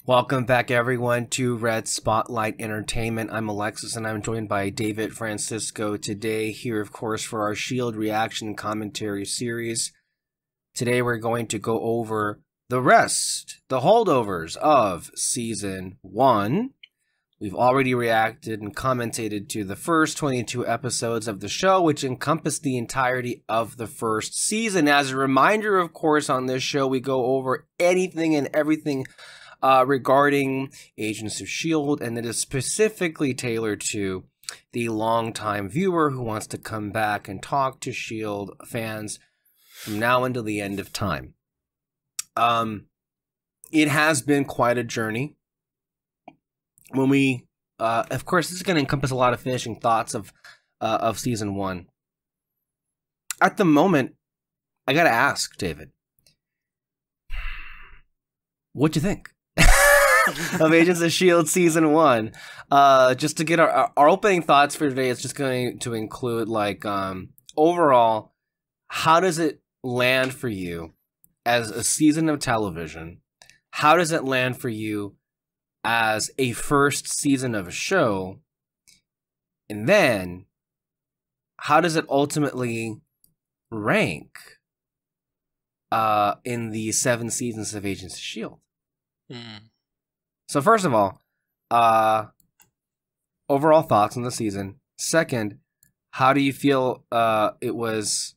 Welcome back, everyone, to Red Spotlight Entertainment. I'm Alexis, and I'm joined by David Francisco today, here, of course, for our Shield reaction commentary series. Today, we're going to go over the holdovers of Season 1. We've already reacted and commentated to the first 22 episodes of the show, which encompass the entirety of the first season. As a reminder, of course, on this show, we go over anything and everything regarding Agents of S.H.I.E.L.D., and it is specifically tailored to the longtime viewer who wants to come back and talk to S.H.I.E.L.D. fans from now until the end of time. It has been quite a journey. When we, of course, this is going to encompass a lot of finishing thoughts of Season 1. At the moment, I got to ask, David, what'd you think of Agents of S.H.I.E.L.D. Season 1? Just to get our opening thoughts for today, it's just going to include, like, overall, how does it land for you as a season of television? How does it land for you as a first season of a show? And then, how does it ultimately rank in the 7 seasons of Agents of S.H.I.E.L.D.? So first of all, overall thoughts on the season. Second, how do you feel it was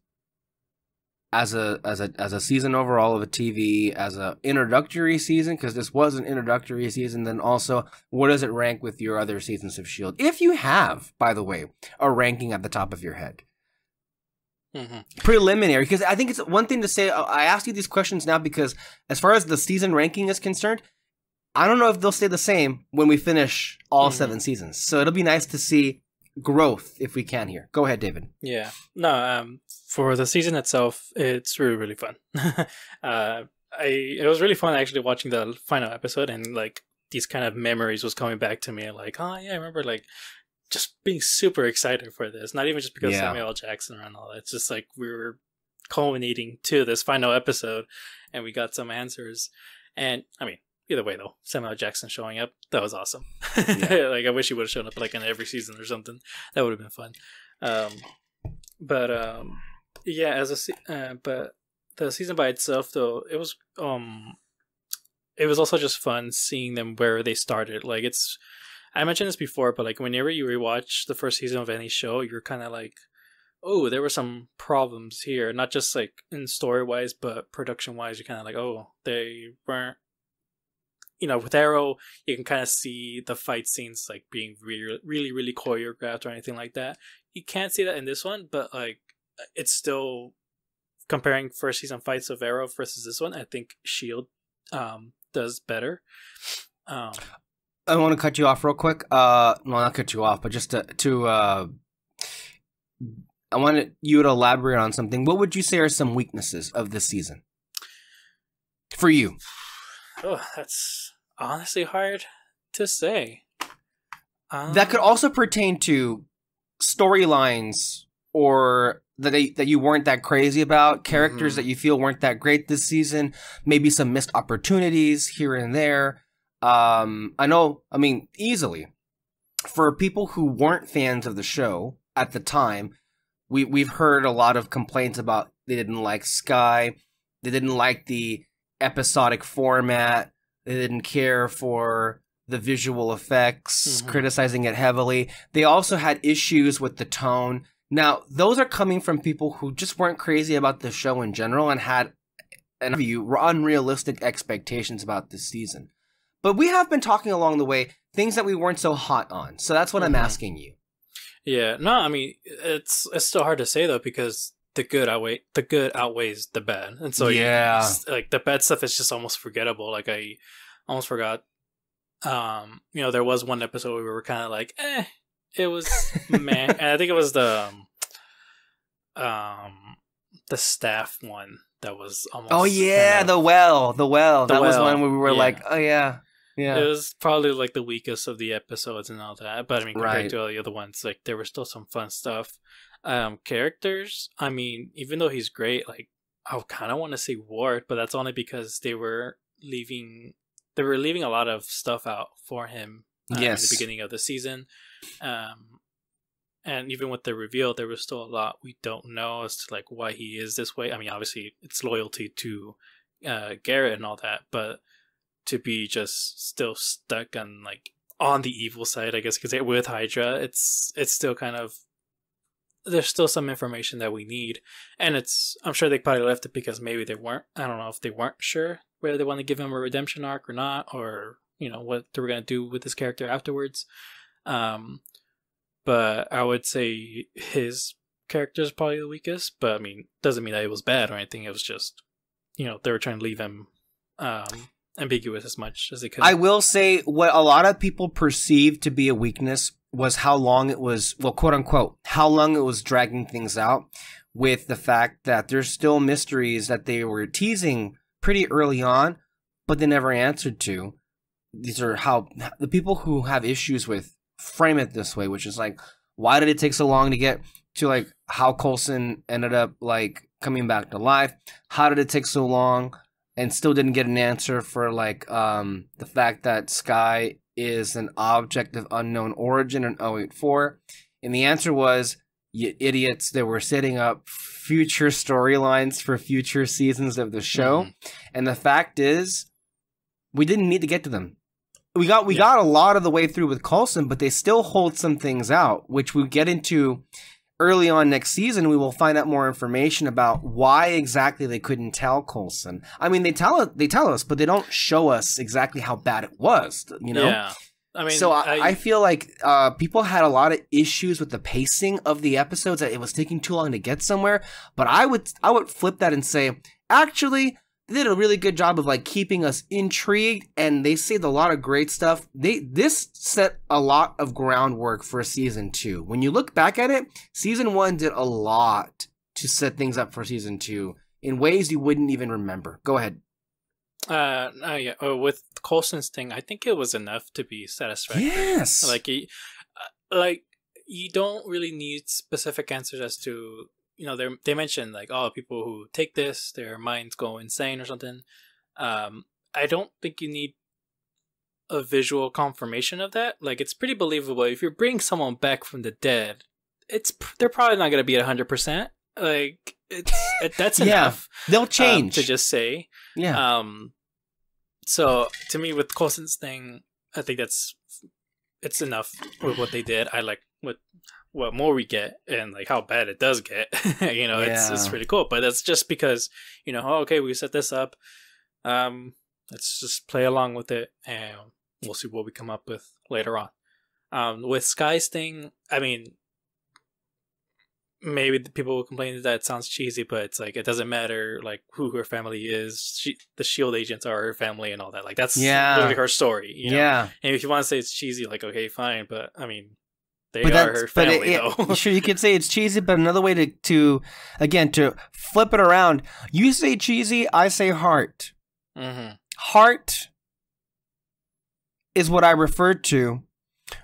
as a season overall of a TV, as a introductory season, because this was an introductory season? Then also, what does it rank with your other seasons of S.H.I.E.L.D.? If you have, by the way, a ranking at the top of your head. Preliminary, because I think it's one thing to say. I ask you these questions now because as far as the season ranking is concerned, I don't know if they'll stay the same when we finish all 7 seasons. So it'll be nice to see growth if we can here. Go ahead, David. Yeah. No, for the season itself, it's really, really fun. It was really fun actually watching the final episode, and like these kind of memories was coming back to me. Like, oh yeah, I remember like just being super excited for this. Not even just because Samuel L. Jackson and all that. It's just like we were culminating to this final episode, and we got some answers. And I mean, either way though, Samuel L. Jackson showing up, that was awesome. Like I wish he would have shown up like in every season or something. That would have been fun. Yeah, but the season by itself though, it was also just fun seeing them where they started. Like I mentioned this before, but like whenever you rewatch the first season of any show, you're kind of like, oh, there were some problems here, not just like in story wise, but production wise. You're kind of like, oh, they weren't. You know, with Arrow, you can kind of see the fight scenes like being really, really, really choreographed or anything like that. You can't see that in this one, but like it's still comparing first season fights of Arrow versus this one. I think Shield does better. I want to cut you off real quick. Well, not cut you off, but just I wanted you to elaborate on something. What would you say are some weaknesses of this season for you? Oh, that's honestly hard to say. That could also pertain to storylines or that you weren't that crazy about, characters that you feel weren't that great this season, maybe some missed opportunities here and there. I mean, easily, for people who weren't fans of the show at the time, we've heard a lot of complaints about they didn't like Sky, they didn't like the episodic format, they didn't care for the visual effects, criticizing it heavily. They also had issues with the tone. Now, those are coming from people who just weren't crazy about the show in general and had unrealistic expectations about this season. But we have been talking along the way things that we weren't so hot on. So that's what I'm asking you. Yeah, no, I mean it's still hard to say though, because the good outweighs the bad, and so like the bad stuff is just almost forgettable. Like I almost forgot. You know, there was one episode where we were kind of like, it was meh, and I think it was the staff one that was almost. Oh yeah, the well. That was one where we were like, oh yeah. Yeah. It was probably like the weakest of the episodes and all that. But I mean, compared to all the other ones, like there was still some fun stuff. Characters, I mean, even though he's great, like I kind of want to say Ward, but that's only because they were leaving they were leaving a lot of stuff out for him Yes. at the beginning of the season. And even with the reveal, there was still a lot we don't know as to like why he is this way. I mean, obviously it's loyalty to Garrett and all that, but to be just still stuck on like on the evil side, I guess, because with Hydra, it's still kind of, there's still some information that we need, and I'm sure they probably left it because maybe they weren't. I don't know if they weren't sure whether they want to give him a redemption arc or not, or what they were gonna do with this character afterwards. But I would say his character is probably the weakest. But I mean, doesn't mean that it was bad or anything. It was just they were trying to leave him ambiguous as much as they could. I will say what a lot of people perceived to be a weakness was how long it was, well, quote unquote, how long it was dragging things out, with the fact that there's still mysteries that they were teasing pretty early on, but they never answered to. These are how the people who have issues with frame it this way, which is like, why did it take so long to get to like how Coulson ended up like coming back to life? How did it take so long and still didn't get an answer for like the fact that Skye is an object of unknown origin in 084? And the answer was, you idiots, they were setting up future storylines for future seasons of the show. And the fact is, we didn't need to get to them. We got a lot of the way through with Coulson, but they still hold some things out, which we get into early on next season. We will find out more information about why exactly they couldn't tell Coulson. I mean, they tell us, but they don't show us exactly how bad it was. Yeah. I mean, so I feel like people had a lot of issues with the pacing of the episodes, that it was taking too long to get somewhere. But I would flip that and say, actually, they did a really good job of like keeping us intrigued, and they saved a lot of great stuff. This set a lot of groundwork for season 2. When you look back at it, season 1 did a lot to set things up for season 2 in ways you wouldn't even remember. Go ahead. Yeah. With Coulson's thing, I think it was enough to be satisfactory. Yes. Like you don't really need specific answers as to, they mentioned like, oh, people who take this, their minds go insane or something. I don't think you need a visual confirmation of that. Like, it's pretty believable. If you bring someone back from the dead, they're probably not going to be at 100%. Like, that's enough. They'll change to just say. Yeah. So to me, with Coulson's thing, I think it's enough with what they did. I like what more we get and like how bad it does get. It's pretty cool. But that's just because okay, we set this up. Let's just play along with it, and we'll see what we come up with later on. With Skye's thing, I mean, maybe the people will complain that it sounds cheesy, but it's like, it doesn't matter like who her family is. The SHIELD agents are her family and all that. Like, that's literally her story. Yeah. And if you want to say it's cheesy, like, okay, fine. But I mean, they are her family, though. Sure, you could say it's cheesy, but another way to flip it around, you say cheesy, I say heart. Mm-hmm. Heart is what I refer to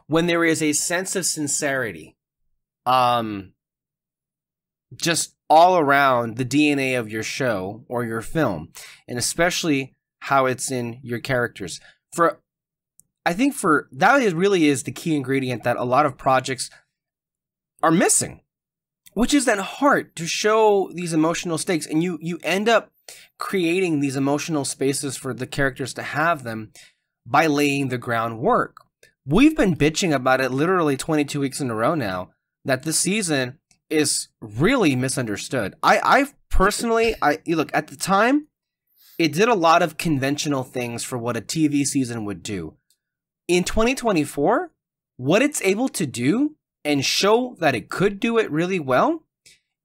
when there is a sense of sincerity. Just all around the DNA of your show or your film, and especially how it's in your characters. I think that really is the key ingredient that a lot of projects are missing, which is that heart to show these emotional stakes, and you end up creating these emotional spaces for the characters to have them by laying the groundwork. We've been bitching about it literally 22 weeks in a row now, that this season is really misunderstood. I personally, look, at the time, it did a lot of conventional things for what a TV season would do. In 2024, what it's able to do and show that it could do it really well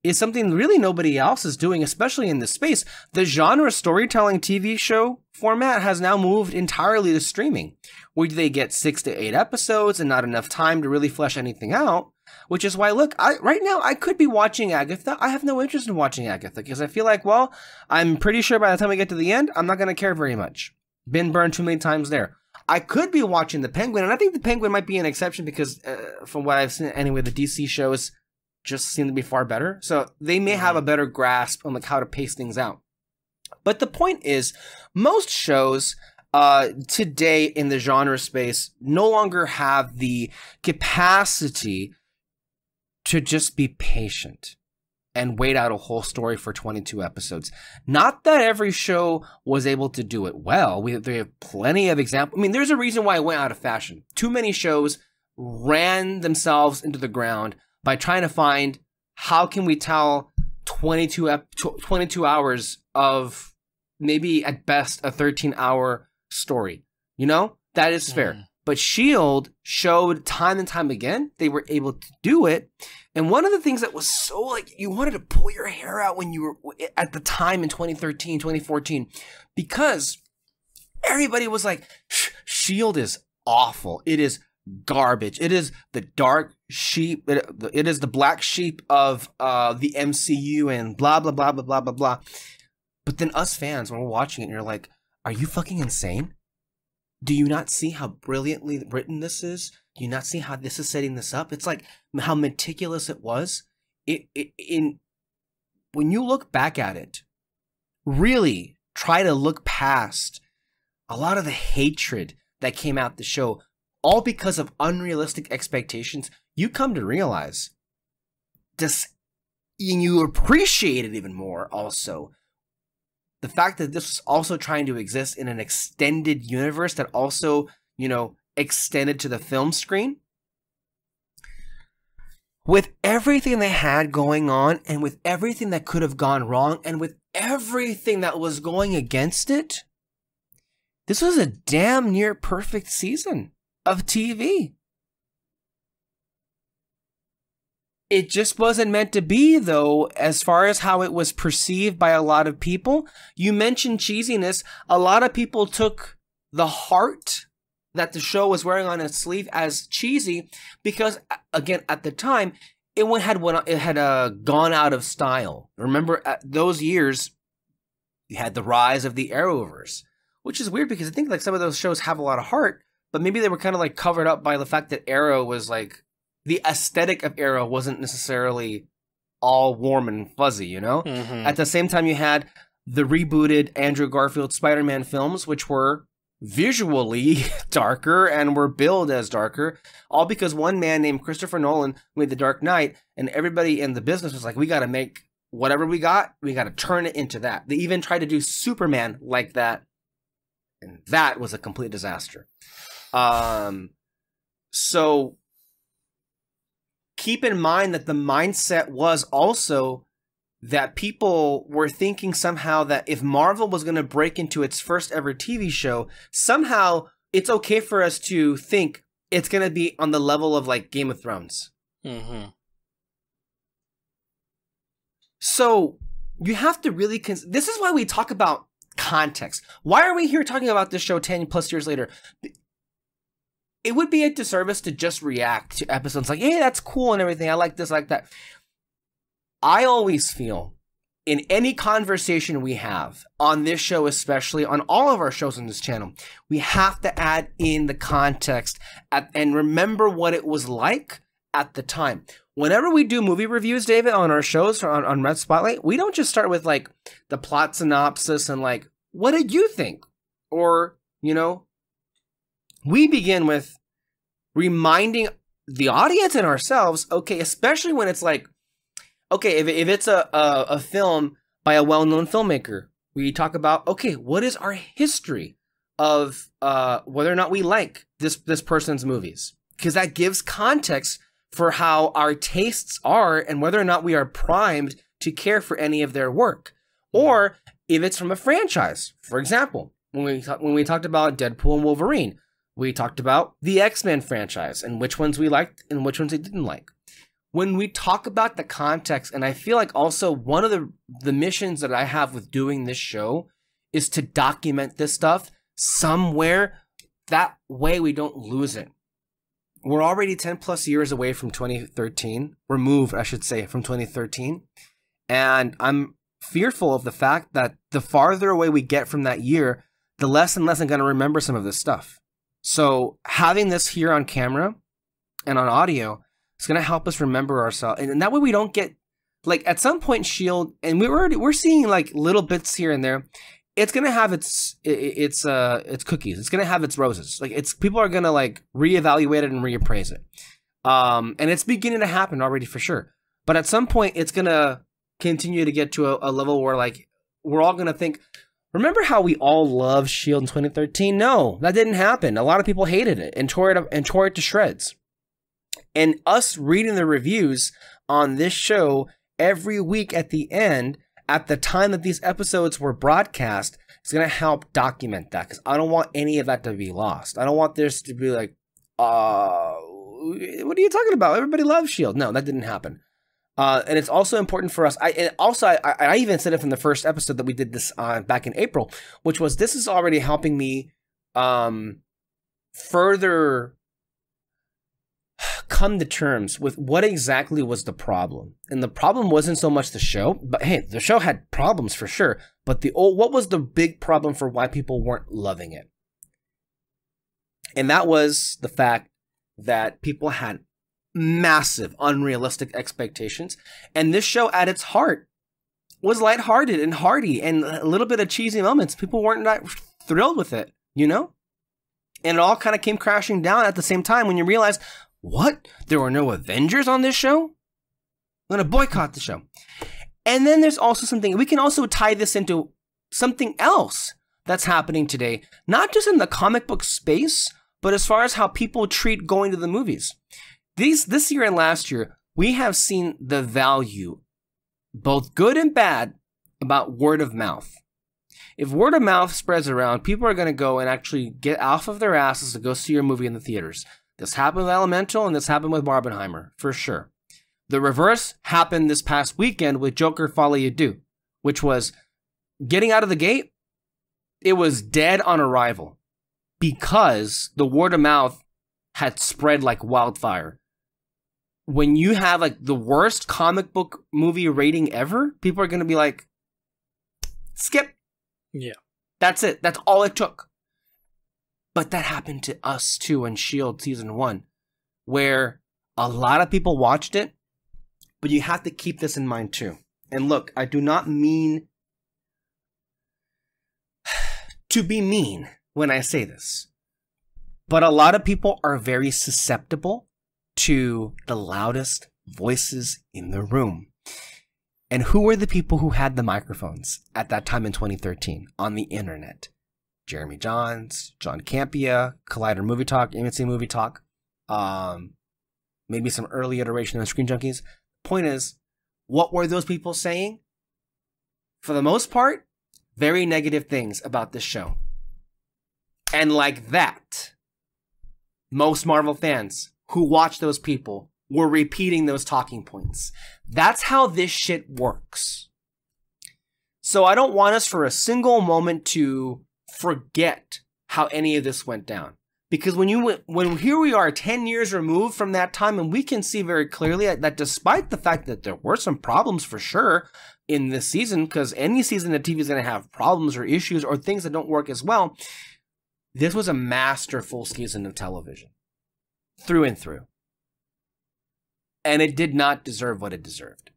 is something really nobody else is doing, especially in this space. The genre storytelling TV show format has now moved entirely to streaming, where they get 6 to 8 episodes and not enough time to really flesh anything out. Which is why, look, right now I could be watching Agatha. I have no interest in watching Agatha because I feel like, well, I'm pretty sure by the time we get to the end, I'm not going to care very much. Been burned too many times there. I could be watching The Penguin, and I think The Penguin might be an exception because from what I've seen anyway, the DC shows just seem to be far better. So they may have a better grasp on like how to pace things out. But the point is, most shows today in the genre space no longer have the capacity to just be patient and wait out a whole story for 22 episodes. Not that every show was able to do it well. We have plenty of examples. I mean, there's a reason why it went out of fashion. Too many shows ran themselves into the ground by trying to find how can we tell 22 hours of maybe at best a 13-hour story. You know, that is fair. But S.H.I.E.L.D. showed time and time again they were able to do it. And one of the things that was so like you wanted to pull your hair out when you were at the time in 2013, 2014, because everybody was like, S.H.I.E.L.D. is awful. It is garbage. It is the dark sheep. It is the black sheep of the MCU and blah, blah, blah, blah, blah, blah, blah. But then us fans, when we're watching it, and you're like, are you fucking insane? Do you not see how brilliantly written this is? Do you not see how this is setting this up? It's like how meticulous it was. When you look back at it, really try to look past a lot of the hatred that came out the show, all because of unrealistic expectations, you come to realize this, and you appreciate it even more also. The fact that this was also trying to exist in an extended universe that also, you know, extended to the film screen. With everything they had going on, and with everything that could have gone wrong, and with everything that was going against it, this was a damn near perfect season of TV. It just wasn't meant to be, though, as far as how it was perceived by a lot of people. You mentioned cheesiness. A lot of people took the heart that the show was wearing on its sleeve as cheesy because, again, at the time, it had gone out of style. Remember, at those years, you had the rise of the Arrowverse, which is weird because I think like some of those shows have a lot of heart, but maybe they were kind of like covered up by the fact that Arrow was like, the aesthetic of Arrow wasn't necessarily all warm and fuzzy, you know? Mm-hmm. At the same time, you had the rebooted Andrew Garfield Spider-Man films, which were visually darker and were billed as darker, all because one man named Christopher Nolan made The Dark Knight, and everybody in the business was like, we got to make whatever we got to turn it into that. They even tried to do Superman like that, and that was a complete disaster. So keep in mind that the mindset was also that people were thinking somehow that if Marvel was going to break into its first ever TV show, somehow it's okay for us to think it's going to be on the level of like Game of Thrones. Mm-hmm. So you have to really this is why we talk about context. Why are we here talking about this show 10 plus years later? It would be a disservice to just react to episodes like, hey, that's cool and everything. I like this, I like that. I always feel in any conversation we have on this show, especially on all of our shows on this channel, we have to add in the context and remember what it was like at the time. Whenever we do movie reviews, David, on our shows or on Red Spotlight, we don't just start with like the plot synopsis and like, what did you think? Or, you know, we begin with reminding the audience and ourselves, okay, especially when it's like, okay, if it's a film by a well-known filmmaker, we talk about, okay, what is our history of whether or not we like this person's movies? Because that gives context for how our tastes are and whether or not we are primed to care for any of their work. Or if it's from a franchise. For example, when we talked about Deadpool and Wolverine, we talked about the X-Men franchise and which ones we liked and which ones we didn't like. When we talk about the context, and I feel like also one of the missions that I have with doing this show is to document this stuff somewhere. That way we don't lose it. We're already 10 plus years away from 2013. Removed, I should say, from 2013. And I'm fearful of the fact that the farther away we get from that year, the less and less I'm going to remember some of this stuff. So having this here on camera and on audio, it's going to help us remember ourselves. And that way we don't get, like, at some point, S.H.I.E.L.D., and we're seeing, like, little bits here and there. it's gonna have its cookies. It's gonna have its roses. Like people are gonna like reevaluate it and reappraise it. And it's beginning to happen already for sure. But at some point, it's gonna continue to get to a level where like we're all gonna think, remember how we all loved S.H.I.E.L.D. in 2013? No, that didn't happen. A lot of people hated it and tore it to shreds. And us reading the reviews on this show every week at the end, at the time that these episodes were broadcast, is going to help document that, because I don't want any of that to be lost. I don't want this to be like, what are you talking about? Everybody loves S.H.I.E.L.D. No, that didn't happen. And it's also important for us. I even said it from the first episode that we did this back in April, which was this is already helping me further come to terms with what exactly was the problem. And the problem wasn't so much the show, but hey, the show had problems for sure. But what was the big problem for why people weren't loving it? And that was the fact that people had massive, unrealistic expectations. And this show at its heart was lighthearted and hearty and a little bit of cheesy moments. People weren't that thrilled with it, you know? And it all kind of came crashing down at the same time when you realize, what? There were no Avengers on this show? I'm going to boycott the show. And then there's also something, we can also tie this into something else that's happening today, not just in the comic book space, but as far as how people treat going to the movies. This year and last year, we have seen the value, both good and bad, about word of mouth. If word of mouth spreads around, people are going to go and actually get off of their asses to go see your movie in the theaters. This happened with Elemental, and this happened with Barbenheimer, for sure. The reverse happened this past weekend with Joker Follow You Do, which was getting out of the gate, it was dead on arrival because the word of mouth had spread like wildfire. When you have like the worst comic book movie rating ever, people are going to be like, skip. Yeah. That's it. That's all it took. But that happened to us too in S.H.I.E.L.D. Season 1, where a lot of people watched it, but you have to keep this in mind too. And look, I do not mean to be mean when I say this, but a lot of people are very susceptible to the loudest voices in the room. And who were the people who had the microphones at that time in 2013 on the internet? Jeremy Johns, John Campea, Collider Movie Talk, AMC Movie Talk, maybe some early iteration of Screen Junkies. Point is, what were those people saying? For the most part, very negative things about this show. And like that, most Marvel fans who watch those people were repeating those talking points. That's how this shit works. So I don't want us for a single moment to forget how any of this went down. Because when here we are 10 years removed from that time, and we can see very clearly that despite the fact that there were some problems for sure in this season, because any season of TV is going to have problems or issues or things that don't work as well, this was a masterful season of television. Through and through. And it did not deserve what it deserved.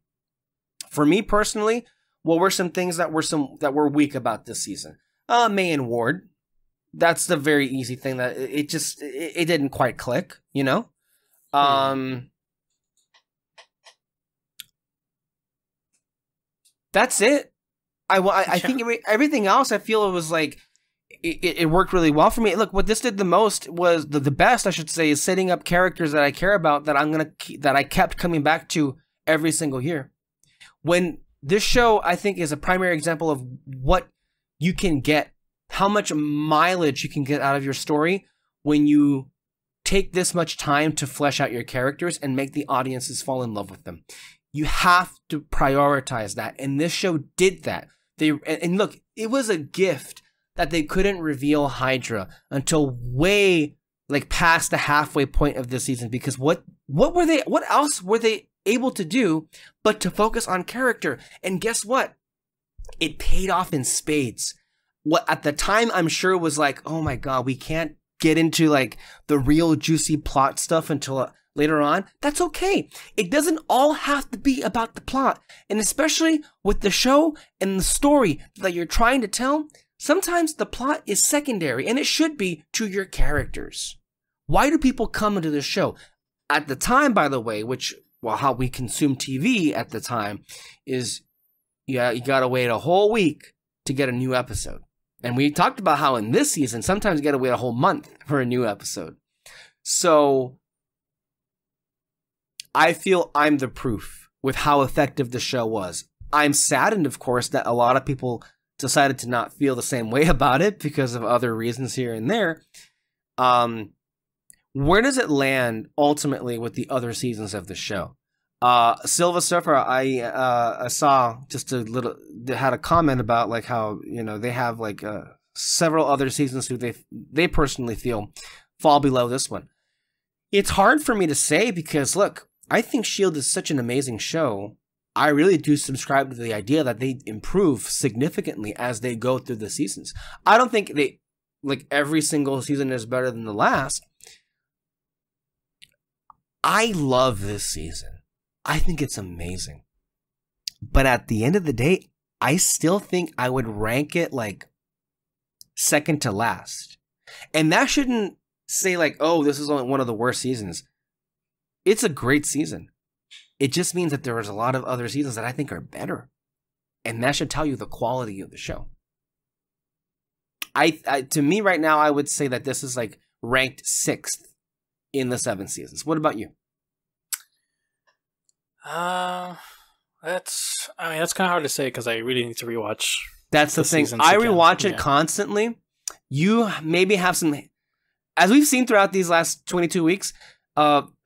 For me personally, what were some things that were weak about this season? May and Ward. That's the very easy thing that it didn't quite click, you know? That's it. I think everything else, I feel it was like, it worked really well for me. Look, what this did the most was the best, I should say, is setting up characters that I care about that that I kept coming back to every single year. When this show, I think, is a primary example of what you can get, how much mileage you can get out of your story when you take this much time to flesh out your characters and make the audiences fall in love with them. You have to prioritize that, and this show did that. And look, it was a gift that they couldn't reveal Hydra until way like past the halfway point of this season, because what else were they able to do but to focus on character? And guess what? It paid off in spades. What at the time I'm sure was like, oh my god, we can't get into like the real juicy plot stuff until later on. That's okay. It doesn't all have to be about the plot. And especially with the show and the story that you're trying to tell, sometimes the plot is secondary, and it should be, to your characters. Why do people come into the show? At the time, by the way, how we consume TV at the time is, yeah, you gotta wait a whole week to get a new episode. And we talked about how in this season, sometimes you gotta wait a whole month for a new episode. So I feel I'm the proof with how effective the show was. I'm saddened, of course, that a lot of people decided to not feel the same way about it because of other reasons here and there. Where does it land ultimately with the other seasons of the show? Silva Surfer, I saw just they had a comment about like how, they have like several other seasons who they personally feel fall below this one. It's hard for me to say because look, I think S.H.I.E.L.D. is such an amazing show. I really do subscribe to the idea that they improve significantly as they go through the seasons. I don't think every single season is better than the last. I love this season. I think it's amazing. But at the end of the day, I still think I would rank it like second to last. And that shouldn't say like, oh, this is only one of the worst seasons. It's a great season. It just means that there is a lot of other seasons that I think are better. And that should tell you the quality of the show. To me right now, I would say that this is like ranked 6th in the 7 seasons. What about you? That's kind of hard to say because I really need to rewatch. That's the thing. I rewatch it constantly. You maybe have some, as we've seen throughout these last 22 weeks,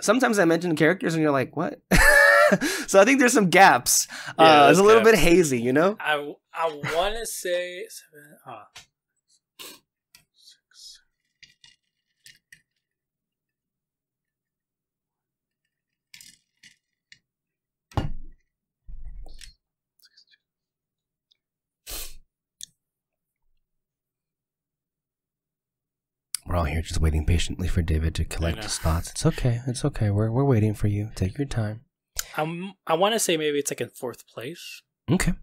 sometimes I mention characters and you're like, what? So I think there's some gaps. It's a little bit hazy, I want to say 7. We're all here just waiting patiently for David to collect his thoughts. It's okay. It's okay. We're waiting for you. Take your time. I want to say maybe it's like in 4th place. Okay.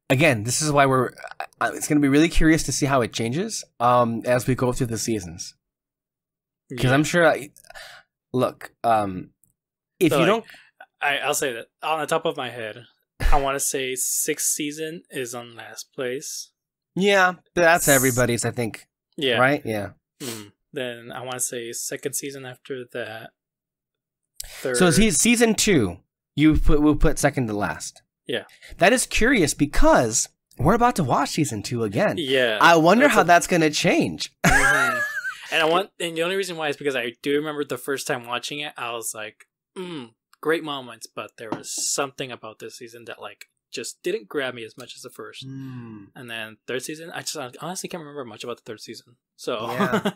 Again, this is why it's going to be really curious to see how it changes as we go through the seasons. Because I'm sure, look, if so you don't... I'll say that on the top of my head, I want to say 6th season is on last place. Yeah, but that's everybody's, I think. Yeah. Right? Yeah. Then I want to say 2nd season after that. 3rd. So season 2, we'll put second to last. Yeah. That is curious because we're about to watch season 2 again. Yeah. I wonder how that's going to change. And the only reason why is because I do remember the first time watching it, I was like, great moments, but there was something about this season that like just didn't grab me as much as the first. And then 3rd season, I honestly can't remember much about the 3rd season. So yeah.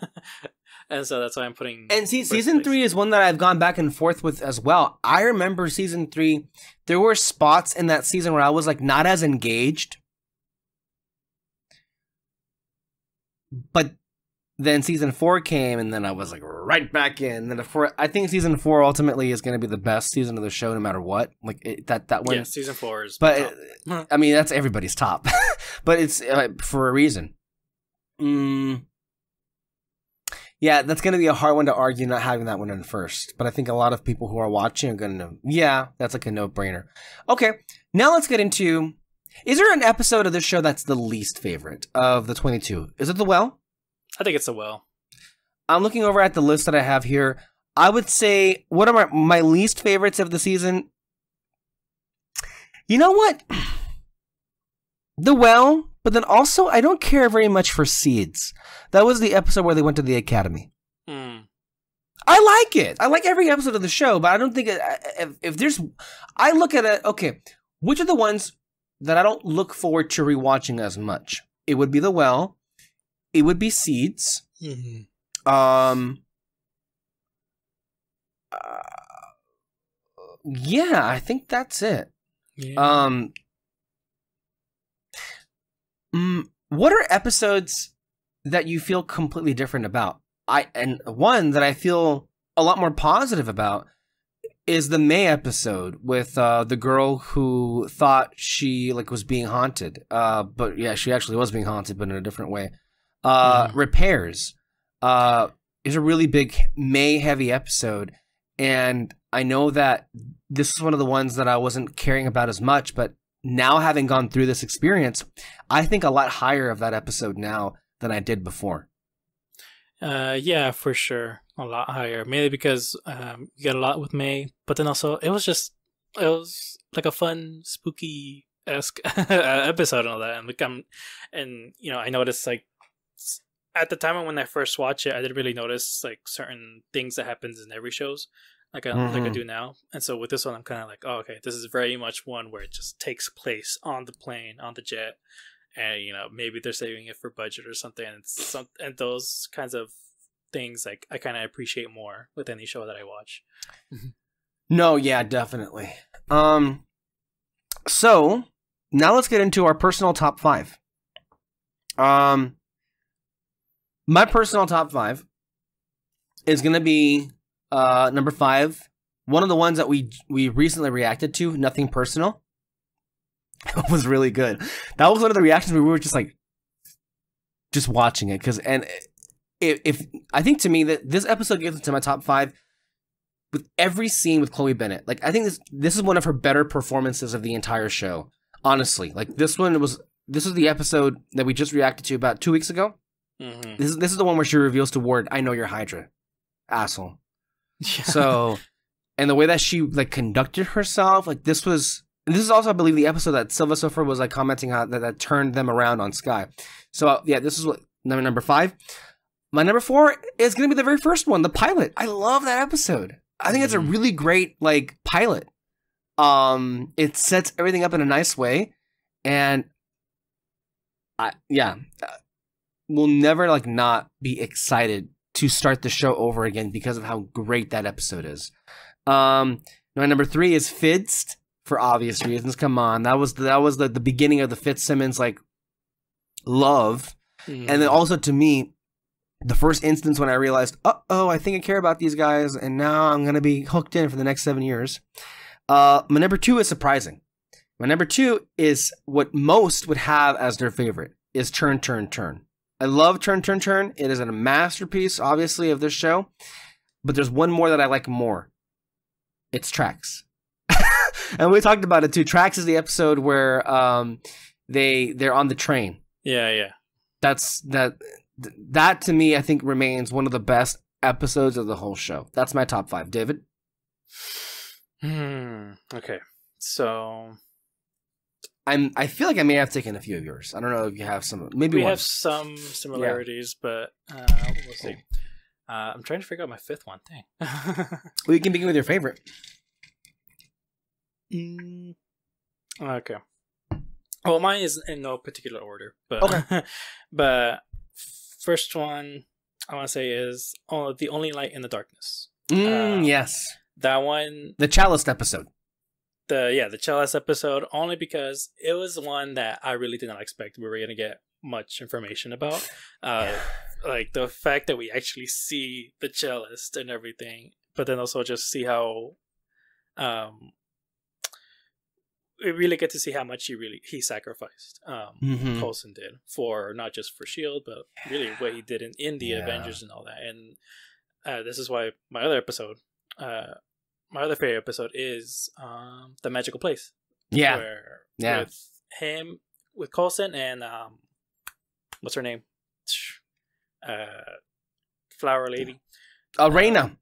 And so that's why I'm putting. And see, season 3 is one that I've gone back and forth with as well. I remember season 3, there were spots in that season where I was like not as engaged. But then season 4 came, and then I was like right back in. And then I think season 4 ultimately is going to be the best season of the show, no matter what. Like that one. Yeah, season 4 is. But I mean, that's everybody's top. But it's for a reason. Yeah, that's going to be a hard one to argue not having that one in first. But I think a lot of people who are watching are going to know. Yeah, that's like a no-brainer. Okay, now let's get into. Is there an episode of this show that's the least favorite of the 22? Is it The Well? I think it's The Well. I'm looking over at the list that I have here. I would say, what are my least favorites of the season? You know what? The Well, but then also, I don't care very much for Seeds. That was the episode where they went to the academy. I like it. I like every episode of the show, but I don't think if there's... I look at it, okay, which are the ones that I don't look forward to rewatching as much? It would be The Well. It would be Seeds. Yeah, I think that's it. Yeah. What are episodes that you feel completely different about? And one that I feel a lot more positive about is the May episode with the girl who thought she like was being haunted. But yeah, she actually was being haunted, but in a different way. Repairs is a really big May heavy episode, and I know that this is one of the ones that I wasn't caring about as much, but now having gone through this experience, I think a lot higher of that episode now than I did before. Yeah, for sure. A lot higher. Mainly because you get a lot with May, but then also it was like a fun, spooky-esque episode and all that. And like I noticed like at the time when I first watched it, I didn't really notice like certain things that happens in every shows. Like I do now. And so with this one, I'm kind of like, oh, okay, this is very much one where it just takes place on the plane, on the jet. And, maybe they're saving it for budget or something. And those kinds of things, like, I kind of appreciate more with any show that I watch. No, yeah, definitely. So, now let's get into our personal top 5. My personal top 5 is going to be number 5. One of the ones that we recently reacted to, Nothing Personal. It was really good. That was one of the reactions where we were just like, just watching it. If I think to me that this episode gets into my top 5 with every scene with Chloe Bennett. Like, I think this is one of her better performances of the entire show. Honestly, like this was the episode that we just reacted to about 2 weeks ago. Mm-hmm. This is the one where she reveals to Ward, "I know you're Hydra, asshole." Yeah. So, and the way that she like conducted herself, like this is also, I believe, the episode that Silva Sofer was like commenting how that turned them around on Sky. So yeah, this is what number 5. My number 4 is going to be the very first one, the pilot. I love that episode. I think it's a really great like pilot. It sets everything up in a nice way, and we'll never like not be excited to start the show over again because of how great that episode is. My number 3 is Fitzed. For obvious reasons, come on, that was the beginning of the Fitzsimmons like love, and then also to me, the first instance when I realized, I think I care about these guys, and now I'm gonna be hooked in for the next 7 years. My number 2 is surprising. My number 2 is what most would have as their favorite is Turn, Turn, Turn. I love Turn, Turn, Turn. It is a masterpiece, obviously, of this show, but there's one more that I like more. It's Tracks. And we talked about it too. Tracks is the episode where they're on the train. Yeah. That to me, I think, remains one of the best episodes of the whole show. That's my top 5. David? Okay. So I feel like I may have taken a few of yours. I don't know if you have some. Maybe we have some similarities, but we'll see. I'm trying to figure out my 5th one. Dang. Well, you can begin with your favorite. Okay. Well, mine is in no particular order, but okay. But first one I want to say is The Only Light in the Darkness. Yes, that one, the Cellist episode. The Cellist episode, only because it was one that I really did not expect we were gonna get much information about. Like the fact that we actually see the cellist and everything, but then also just see how we really get to see how much he sacrificed. Coulson did for not just for Shield, but really what he did in the Avengers and all that. And this is why my other favorite episode is The Magical Place. With him, with Coulson and what's her name? Flower Lady. Reyna.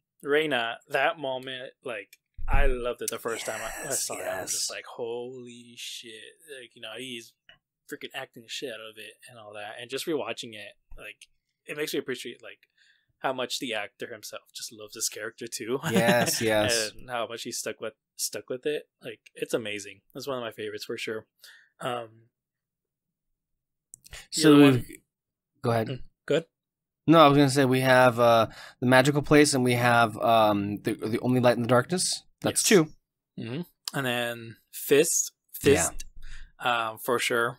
That moment, like, I loved it the first time I saw it. I was just like, holy shit. Like, he's freaking acting the shit out of it and all that. And just rewatching it, like, it makes me appreciate, like, how much the actor himself just loves his character too. Yes. And how much he stuck with it. Like, it's amazing. It's one of my favorites for sure. So, go ahead. Good. No, I was gonna say we have The Magical Place and we have the Only Light in the Darkness. That's 2. Mm-hmm. And then Fist, for sure.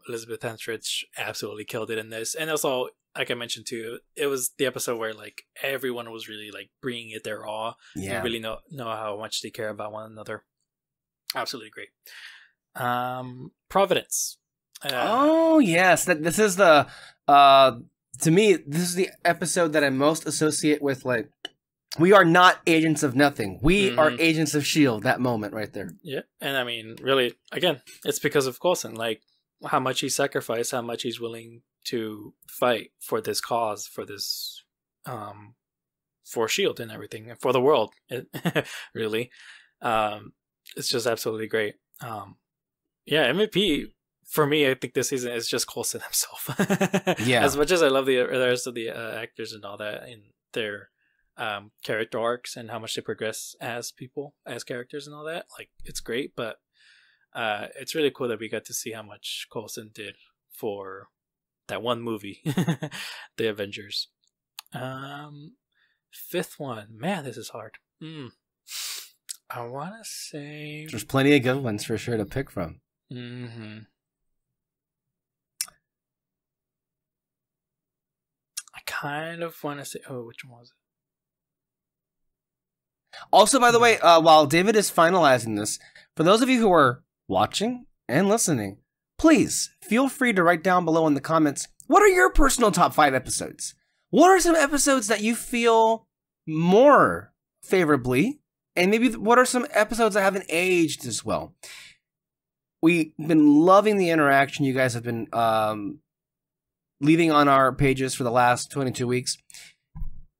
Elizabeth Henstridge absolutely killed it in this, and also like I mentioned too, it was the episode where like everyone was really like bringing it their all. Yeah. And really know how much they care about one another. Absolutely great. Providence. Oh yes, this is the to me this is the episode that I most associate with like we are not agents of nothing. We are agents of S.H.I.E.L.D. That moment right there. Yeah, and I mean, really, again, it's because of Coulson. Like how much he sacrificed, how much he's willing to fight for this cause, for this, for S.H.I.E.L.D. and everything, and for the world. Really, it's just absolutely great. Yeah, MVP for me, I think this season is just Coulson himself. Yeah, as much as I love the rest of the actors and all that in their character arcs and how much they progress as people, as characters and all that, like it's great, but it's really cool that we got to see how much Coulson did for that one movie, The Avengers. Fifth one, man, this is hard. I want to say there's plenty of good ones for sure to pick from. I kind of want to say, which one was it? Also, by the way, while David is finalizing this, for those of you who are watching and listening, please feel free to write down below in the comments, what are your personal top 5 episodes? What are some episodes that you feel more favorably? And maybe what are some episodes that haven't aged as well? We've been loving the interaction you guys have been leaving on our pages for the last 22 weeks.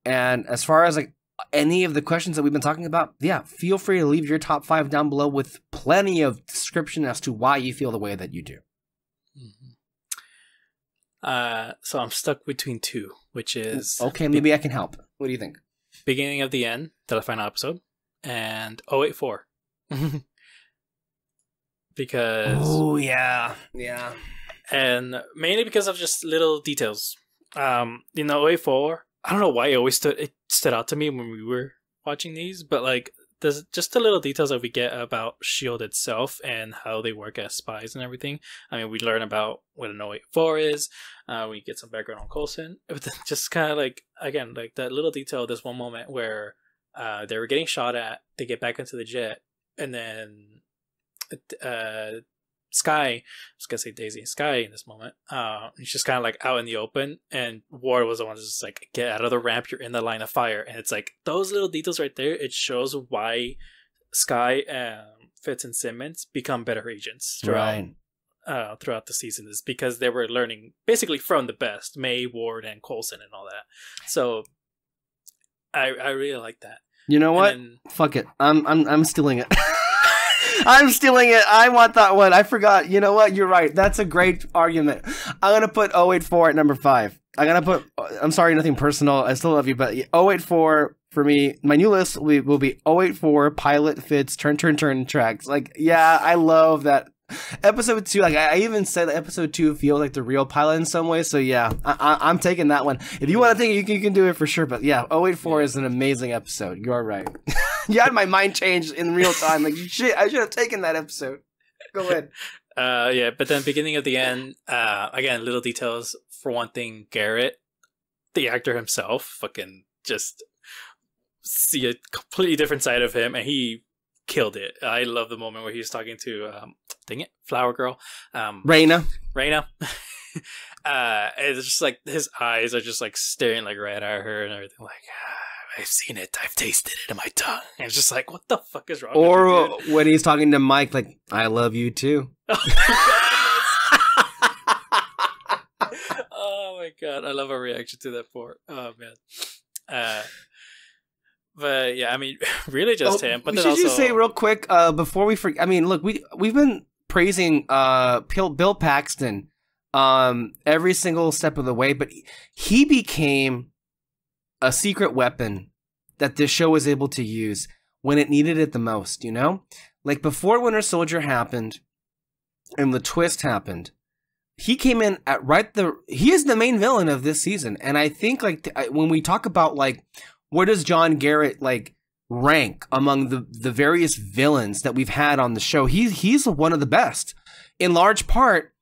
And as far as like any of the questions that we've been talking about, yeah, feel free to leave your top 5 down below with plenty of description as to why you feel the way that you do. So I'm stuck between 2, which is... Okay, maybe I can help. What do you think? Beginning of the End, the final episode, and 084. Because... Oh, yeah. And mainly because of just little details. 084, I don't know why it stood out to me when we were watching these, but like there's just the little details that we get about S.H.I.E.L.D. itself and how they work as spies and everything. I mean, we learn about what an 084 is. We get some background on Coulson, but then just kind of like, again, like that little detail, this one moment where they were getting shot at, they get back into the jet, and then Sky, I was gonna say Daisy, Sky in this moment, he's just kind of like out in the open, and Ward was the one that's just like, get out of the ramp, you're in the line of fire. And it's like those little details right there, it shows why Sky, Fitz and Simmons become better agents throughout the season, is because they were learning basically from the best, May, Ward, and Coulson and all that. So I really like that. You know what? Fuck it. I'm stealing it. I'm stealing it. I want that one. I forgot. You know what? You're right. That's a great argument. I'm going to put 084 at number 5. I'm sorry, nothing personal. I still love you, but 084 for me, my new list will be 084 Pilot Fitz Turn tracks. Like, yeah, I love that. Episode 2, like I even said that episode 2 feels like the real pilot in some way. So yeah, I'm taking that one. If you want to take it, you can do it for sure. But yeah, 084 is an amazing episode. You're right. You had my mind changed in real time. Like shit, I should have taken that episode. Go ahead. Yeah, but then beginning of the end, again, little details. For one thing, Garrett, the actor himself, fucking just see a completely different side of him, and he killed it. I love the moment where he's talking to Flower Girl, Raina. It's just like his eyes are just like staring like right at her and everything. Like, I've seen it, I've tasted it in my tongue. And it's just like, what the fuck is wrong? Or with you, when he's talking to Mike, like, I love you too. Oh my god, I love our reaction to that part. Oh man. But yeah, I mean, really just him. But then should also... you say real quick before we forget? I mean, look, we've been praising Bill Paxton every single step of the way, but he became a secret weapon that this show was able to use when it needed it the most. You know, like before Winter Soldier happened and the twist happened, he came in at he is the main villain of this season, and I think like when we talk about like, where does John Garrett like rank among the various villains that we've had on the show? He's one of the best, in large part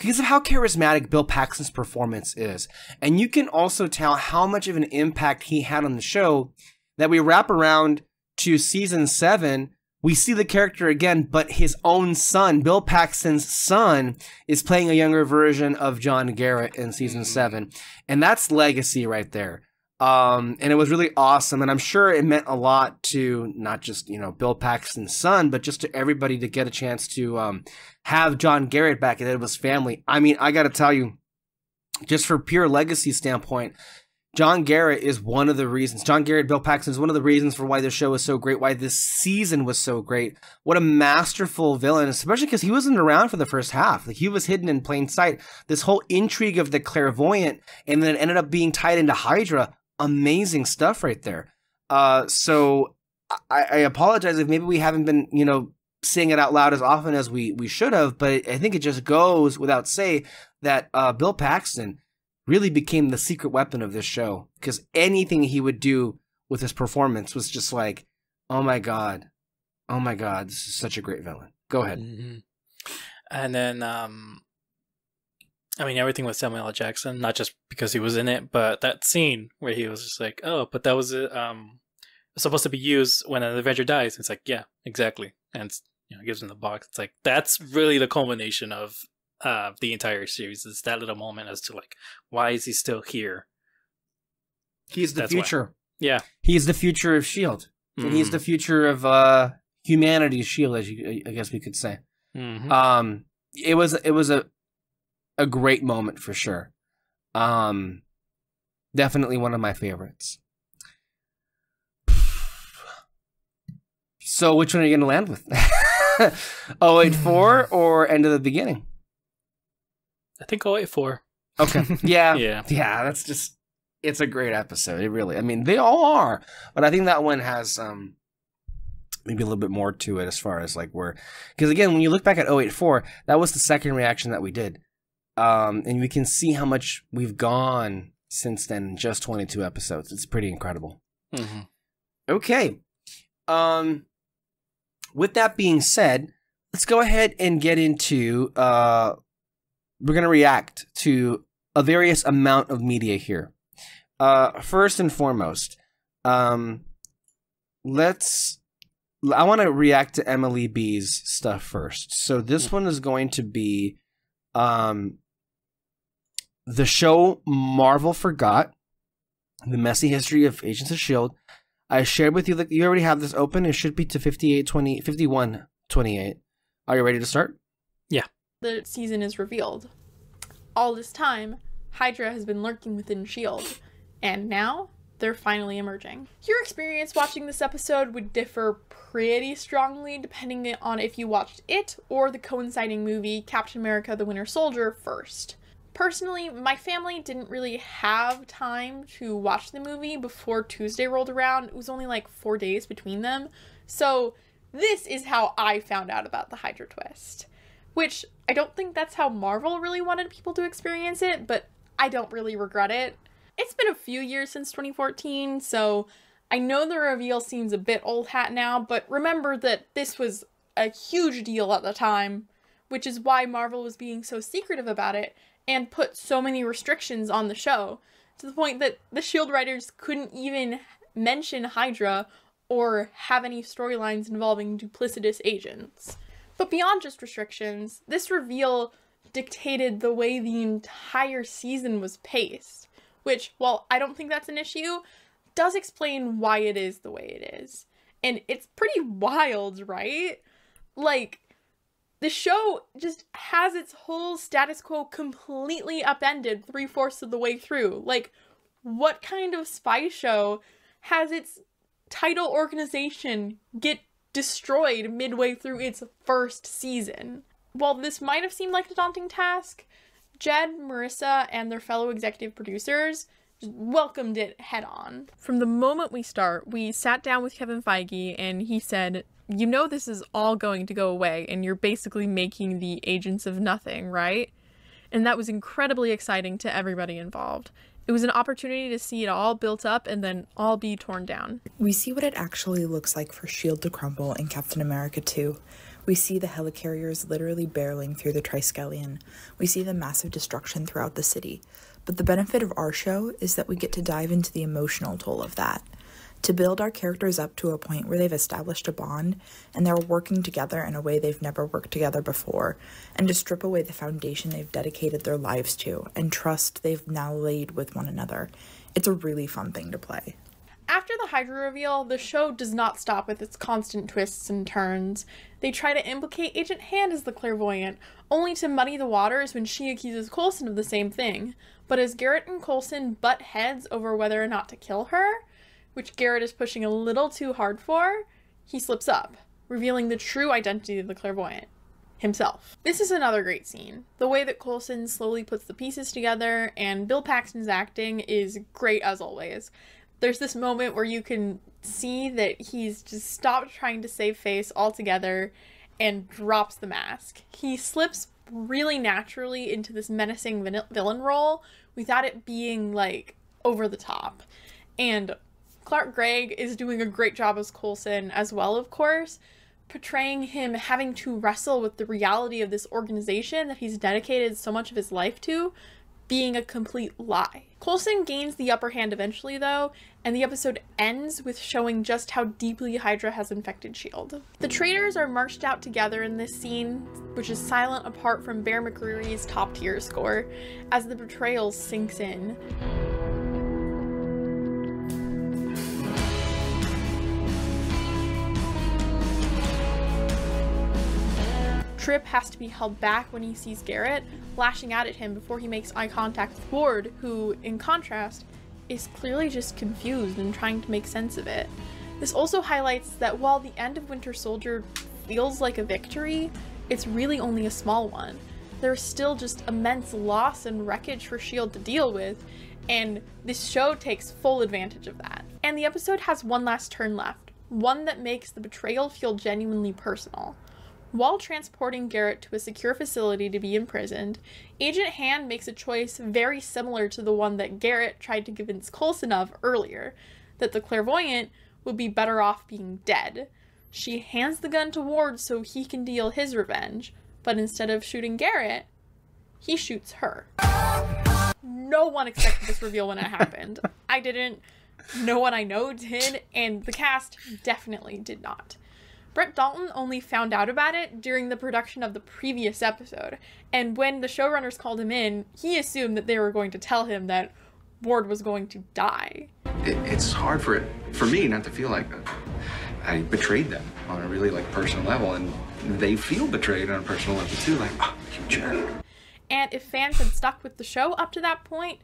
because of how charismatic Bill Paxton's performance is. And you can also tell how much of an impact he had on the show that we wrap around to season 7. We see the character again, but his own son, Bill Paxton's son, is playing a younger version of John Garrett in season 7. And that's legacy right there. And it was really awesome. And I'm sure it meant a lot to not just, Bill Paxton's son, but just to everybody to get a chance to have John Garrett back and it was family. I mean, I got to tell you, just for pure legacy standpoint, John Garrett is one of the reasons. John Garrett, Bill Paxton is one of the reasons for why this show is so great, why this season was so great. What a masterful villain, especially because he wasn't around for the first half. Like, he was hidden in plain sight. This whole intrigue of the clairvoyant, and then it ended up being tied into Hydra. Amazing stuff right there. So I apologize if maybe we haven't been, saying it out loud as often as we should have, but I think it just goes without say that Bill Paxton really became the secret weapon of this show, because anything he would do with his performance was just like, oh my god, this is such a great villain. Go ahead. Mm-hmm. And then, everything with Samuel L. Jackson, not just because he was in it, but that scene where he was just like, oh, but that was supposed to be used when an Avenger dies. It's like, yeah, exactly. And it's, gives him the box. It's like, that's really the culmination of the entire series, is that little moment as to like, why is he still here? He's the future. Why. Yeah, he's the future of S.H.I.E.L.D. Mm-hmm. And he's the future of humanity's S.H.I.E.L.D., as I guess we could say. Mm-hmm. It was a great moment for sure. Definitely one of my favorites. So which one are you going to land with? 084 or End of the Beginning? I think 084. Okay. Yeah. Yeah. That's just, it's a great episode. It really, they all are, but I think that one has maybe a little bit more to it as far as like because again, when you look back at 084, that was the second reaction that we did. And we can see how much we've gone since then in just 22 episodes. It's pretty incredible. Mm-hmm. Okay. With that being said, let's go ahead and get into, we're going to react to a various amount of media here. First and foremost, I want to react to Emily B's stuff first. So this one is going to be, the show Marvel Forgot, The Messy History of Agents of S.H.I.E.L.D. I shared with you that you already have this open. It should be to 51:28. Are you ready to start? Yeah. The season is revealed. All this time, Hydra has been lurking within S.H.I.E.L.D., and now they're finally emerging. Your experience watching this episode would differ pretty strongly depending on if you watched it or the coinciding movie Captain America: The Winter Soldier first. Personally, my family didn't really have time to watch the movie before Tuesday rolled around. It was only like 4 days between them. So this is how I found out about the Hydra twist. Which, I don't think that's how Marvel really wanted people to experience it, but I don't really regret it. It's been a few years since 2014, so I know the reveal seems a bit old hat now, but remember that this was a huge deal at the time, which is why Marvel was being so secretive about it and put so many restrictions on the show, to the point that the S.H.I.E.L.D. writers couldn't even mention Hydra or have any storylines involving duplicitous agents. But beyond just restrictions, this reveal dictated the way the entire season was paced, which, while I don't think that's an issue, does explain why it is the way it is. And it's pretty wild, right? Like, the show just has its whole status quo completely upended 3/4 of the way through. Like, what kind of spy show has its title organization get destroyed midway through its first season? While this might have seemed like a daunting task, Jed, Marissa, and their fellow executive producers just welcomed it head on. From the moment we start, we sat down with Kevin Feige and he said, "You know this is all going to go away and you're basically making the agents of nothing, right?" And that was incredibly exciting to everybody involved. It was an opportunity to see it all built up and then all be torn down. We see what it actually looks like for S.H.I.E.L.D. to crumble in Captain America 2, We see the helicarriers literally barreling through the Triskelion. We see the massive destruction throughout the city. But the benefit of our show is that we get to dive into the emotional toll of that. To build our characters up to a point where they've established a bond and they're working together in a way they've never worked together before, and to strip away the foundation they've dedicated their lives to and trust they've now laid with one another. It's a really fun thing to play. After the Hydra reveal, the show does not stop with its constant twists and turns. They try to implicate Agent Hand as the clairvoyant, only to muddy the waters when she accuses Coulson of the same thing. But as Garrett and Coulson butt heads over whether or not to kill her, which Garrett is pushing a little too hard for, he slips up, revealing the true identity of the clairvoyant, himself. This is another great scene. The way that Coulson slowly puts the pieces together, and Bill Paxton's acting is great as always. There's this moment where you can see that he's just stopped trying to save face altogether and drops the mask. He slips really naturally into this menacing villain role without it being, like, over the top. And Clark Gregg is doing a great job as Coulson as well, of course, portraying him having to wrestle with the reality of this organization that he's dedicated so much of his life to being a complete lie. Coulson gains the upper hand eventually, though, and the episode ends with showing just how deeply Hydra has infected S.H.I.E.L.D. The traitors are marched out together in this scene, which is silent apart from Bear McCreary's top-tier score, as the betrayal sinks in. Trip has to be held back when he sees Garrett, lashing out at him before he makes eye contact with Ward, who, in contrast, is clearly just confused and trying to make sense of it. This also highlights that while the end of Winter Soldier feels like a victory, it's really only a small one. There's still just immense loss and wreckage for S.H.I.E.L.D. to deal with, and this show takes full advantage of that. And the episode has one last turn left, one that makes the betrayal feel genuinely personal. While transporting Garrett to a secure facility to be imprisoned, Agent Hand makes a choice very similar to the one that Garrett tried to convince Coulson of earlier, that the clairvoyant would be better off being dead. She hands the gun to Ward so he can deal his revenge, but instead of shooting Garrett, he shoots her. No one expected this reveal when it happened. I didn't, no one I know did, and the cast definitely did not. Brett Dalton only found out about it during the production of the previous episode, and when the showrunners called him in, he assumed that they were going to tell him that Ward was going to die. It's hard for me not to feel like I betrayed them on a really, like, personal level, and they feel betrayed on a personal level too, like, oh, you jerk. And if fans had stuck with the show up to that point,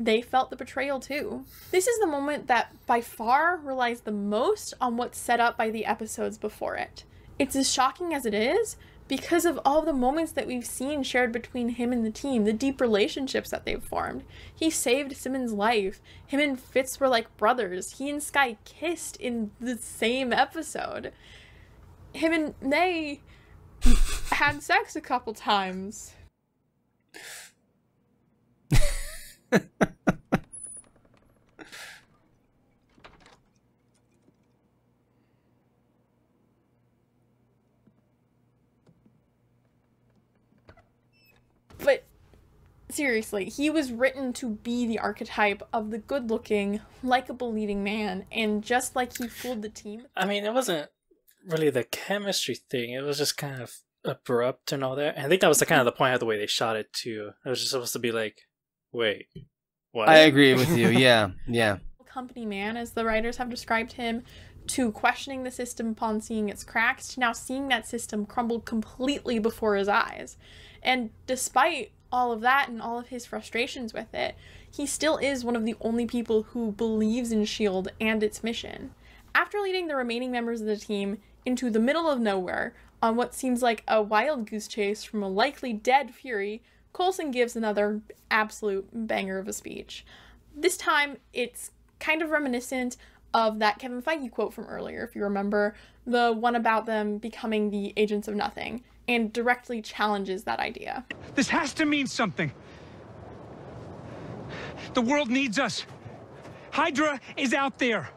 they felt the betrayal too. This is the moment that by far relies the most on what's set up by the episodes before it. It's as shocking as it is because of all the moments that we've seen shared between him and the team, the deep relationships that they've formed. He saved Simmons' life. Him and Fitz were like brothers. He and Skye kissed in the same episode. Him and May had sex a couple times. But seriously, he was written to be the archetype of the good-looking, likable leading man, and just like he fooled the team. I mean, it wasn't really the chemistry thing. It was just kind of abrupt and all that. And I think that was the kind of the point of the way they shot it too. It was just supposed to be like, wait, what? I agree with you. Yeah, yeah. Company man, as the writers have described him, to questioning the system upon seeing its cracks, to now seeing that system crumble completely before his eyes. And despite all of that and all of his frustrations with it, he still is one of the only people who believes in S.H.I.E.L.D. and its mission. After leading the remaining members of the team into the middle of nowhere on what seems like a wild goose chase from a likely dead Fury, Coulson gives another absolute banger of a speech. This time, it's kind of reminiscent of that Kevin Feige quote from earlier, if you remember, the one about them becoming the agents of nothing, and directly challenges that idea. This has to mean something. The world needs us. Hydra is out there.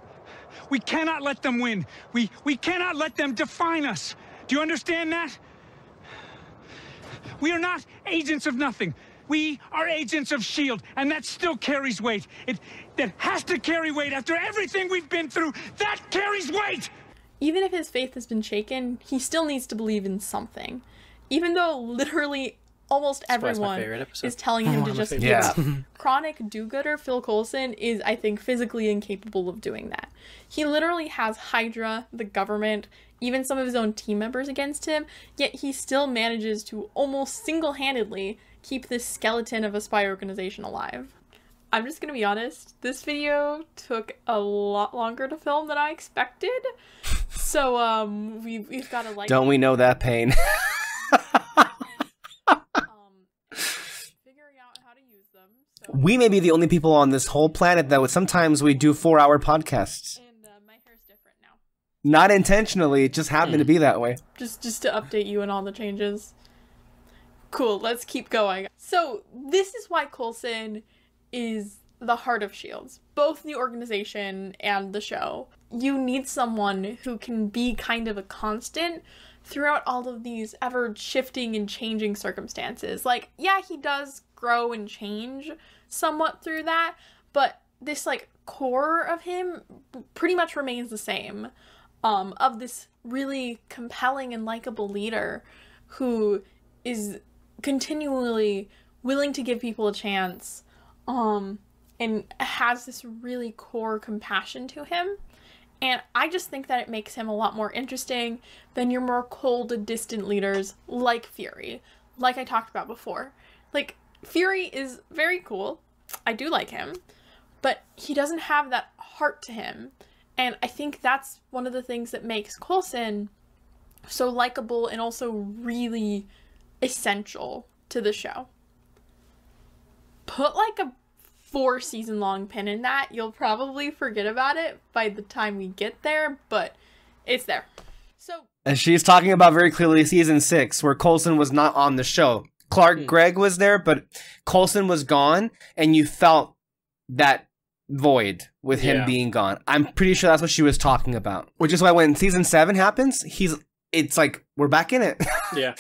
We cannot let them win. We cannot let them define us. Do Do you understand that? We are not agents of nothing. We are agents of S.H.I.E.L.D., and that still carries weight. That has to carry weight after everything we've been through. That carries weight! Even if his faith has been shaken, he still needs to believe in something. Even though literally almost everyone is telling him to just give up. Chronic do-gooder Phil Coulson is, I think, physically incapable of doing that. He literally has Hydra, the government, even some of his own team members against him, yet he still manages to almost single-handedly keep this skeleton of a spy organization alive. I'm just gonna be honest, this video took a lot longer to film than I expected, so we've got to like... Don't we know that pain? Figuring out how to use them. So. We may be the only people on this whole planet that sometimes we do 4-hour podcasts. And my hair's different now. Not intentionally, it just happened to be that way. Just to update you on all the changes. Cool, let's keep going. So this is why Coulson is the heart of S.H.I.E.L.D., both the organization and the show. You need someone who can be kind of a constant throughout all of these ever-shifting and changing circumstances. Like, yeah, he does grow and change somewhat through that, but this, like, core of him pretty much remains the same. Of this really compelling and likable leader who is continually willing to give people a chance, and has this really core compassion to him. And I just think that it makes him a lot more interesting than your more cold and distant leaders like Fury, like I talked about before. Like, Fury is very cool. I do like him, but he doesn't have that heart to him. And I think that's one of the things that makes Coulson so likable and also really essential to the show. Put like a 4-season long pin in that. You'll probably forget about it by the time we get there, but it's there. So, and she's talking about very clearly season 6, where Coulson was not on the show. Clark Gregg was there, but Coulson was gone, and you felt that void with him being gone. I'm pretty sure that's what she was talking about. Which is why when season 7 happens, it's like, we're back in it. Yeah.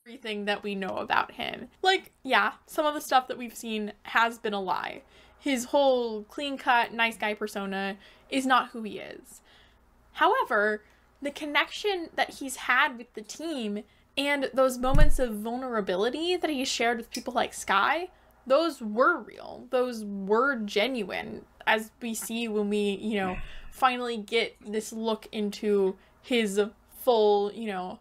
Everything that we know about him. Like, yeah, some of the stuff that we've seen has been a lie. His whole clean-cut, nice guy persona is not who he is. However, the connection that he's had with the team and those moments of vulnerability that he shared with people like Skye, those were real. Those were genuine, as we see when we, you know, finally get this look into his full, you know,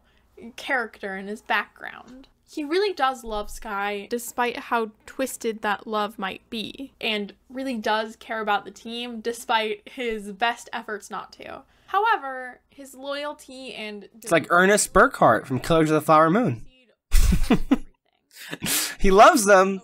character and his background. He really does love Skye, despite how twisted that love might be, and really does care about the team, despite his best efforts not to. However, his loyalty and... It's like Ernest Burkhart from Killers of the Flower Moon. He loves them.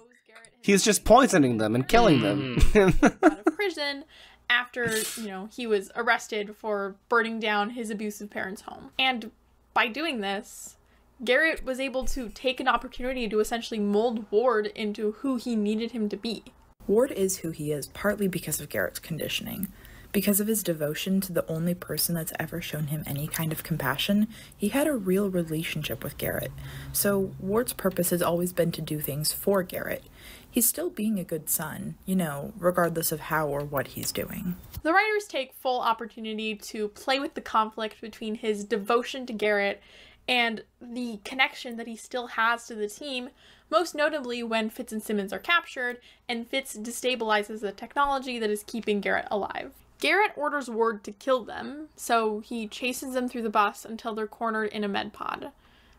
He's just poisoning them and killing them. Out of prison after, you know, he was arrested for burning down his abusive parents' home. And by doing this, Garrett was able to take an opportunity to essentially mold Ward into who he needed him to be. Ward is who he is partly because of Garrett's conditioning. Because of his devotion to the only person that's ever shown him any kind of compassion, he had a real relationship with Garrett. So Ward's purpose has always been to do things for Garrett. He's still being a good son, you know, regardless of how or what he's doing. The writers take full opportunity to play with the conflict between his devotion to Garrett and the connection that he still has to the team, most notably when Fitz and Simmons are captured, and Fitz destabilizes the technology that is keeping Garrett alive. Garrett orders Ward to kill them, so he chases them through the bus until they're cornered in a med pod.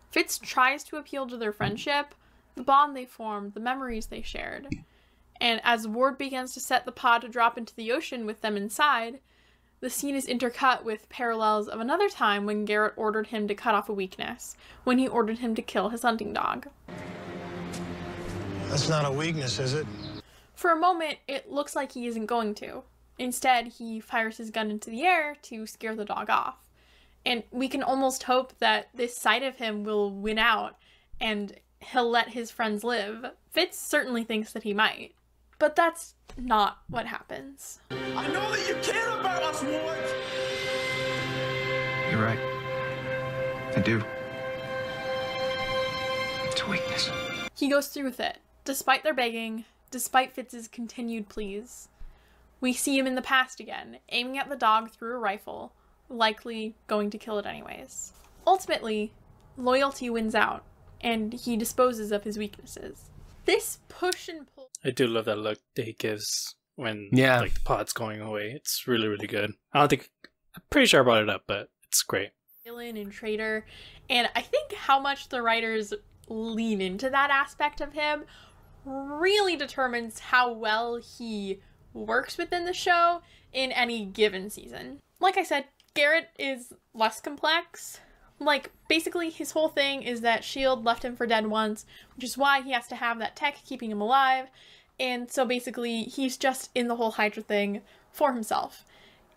Fitz tries to appeal to their friendship, the bond they formed, the memories they shared. And as Ward begins to set the pod to drop into the ocean with them inside, the scene is intercut with parallels of another time when Garrett ordered him to cut off a weakness, when he ordered him to kill his hunting dog. That's not a weakness, is it? For a moment, it looks like he isn't going to. Instead, he fires his gun into the air to scare the dog off. And we can almost hope that this side of him will win out and he'll let his friends live. Fitz certainly thinks that he might. But that's not what happens. I know that you care about us, Ward! You're right. I do. weakness. He goes through with it, despite their begging, despite Fitz's continued pleas. We see him in the past again, aiming at the dog through a rifle, likely going to kill it anyways. Ultimately, loyalty wins out, and he disposes of his weaknesses. This push and pull... I do love that look that he gives when Yeah. the pot's going away. It's really, really good. I'm pretty sure I brought it up, but it's great. Villain and traitor, and I think how much the writers lean into that aspect of him really determines how well he works within the show in any given season. Like I said, Garrett is less complex. Basically his whole thing is that S.H.I.E.L.D. left him for dead once, which is why he has to have that tech keeping him alive, and so basically he's just in the whole Hydra thing for himself.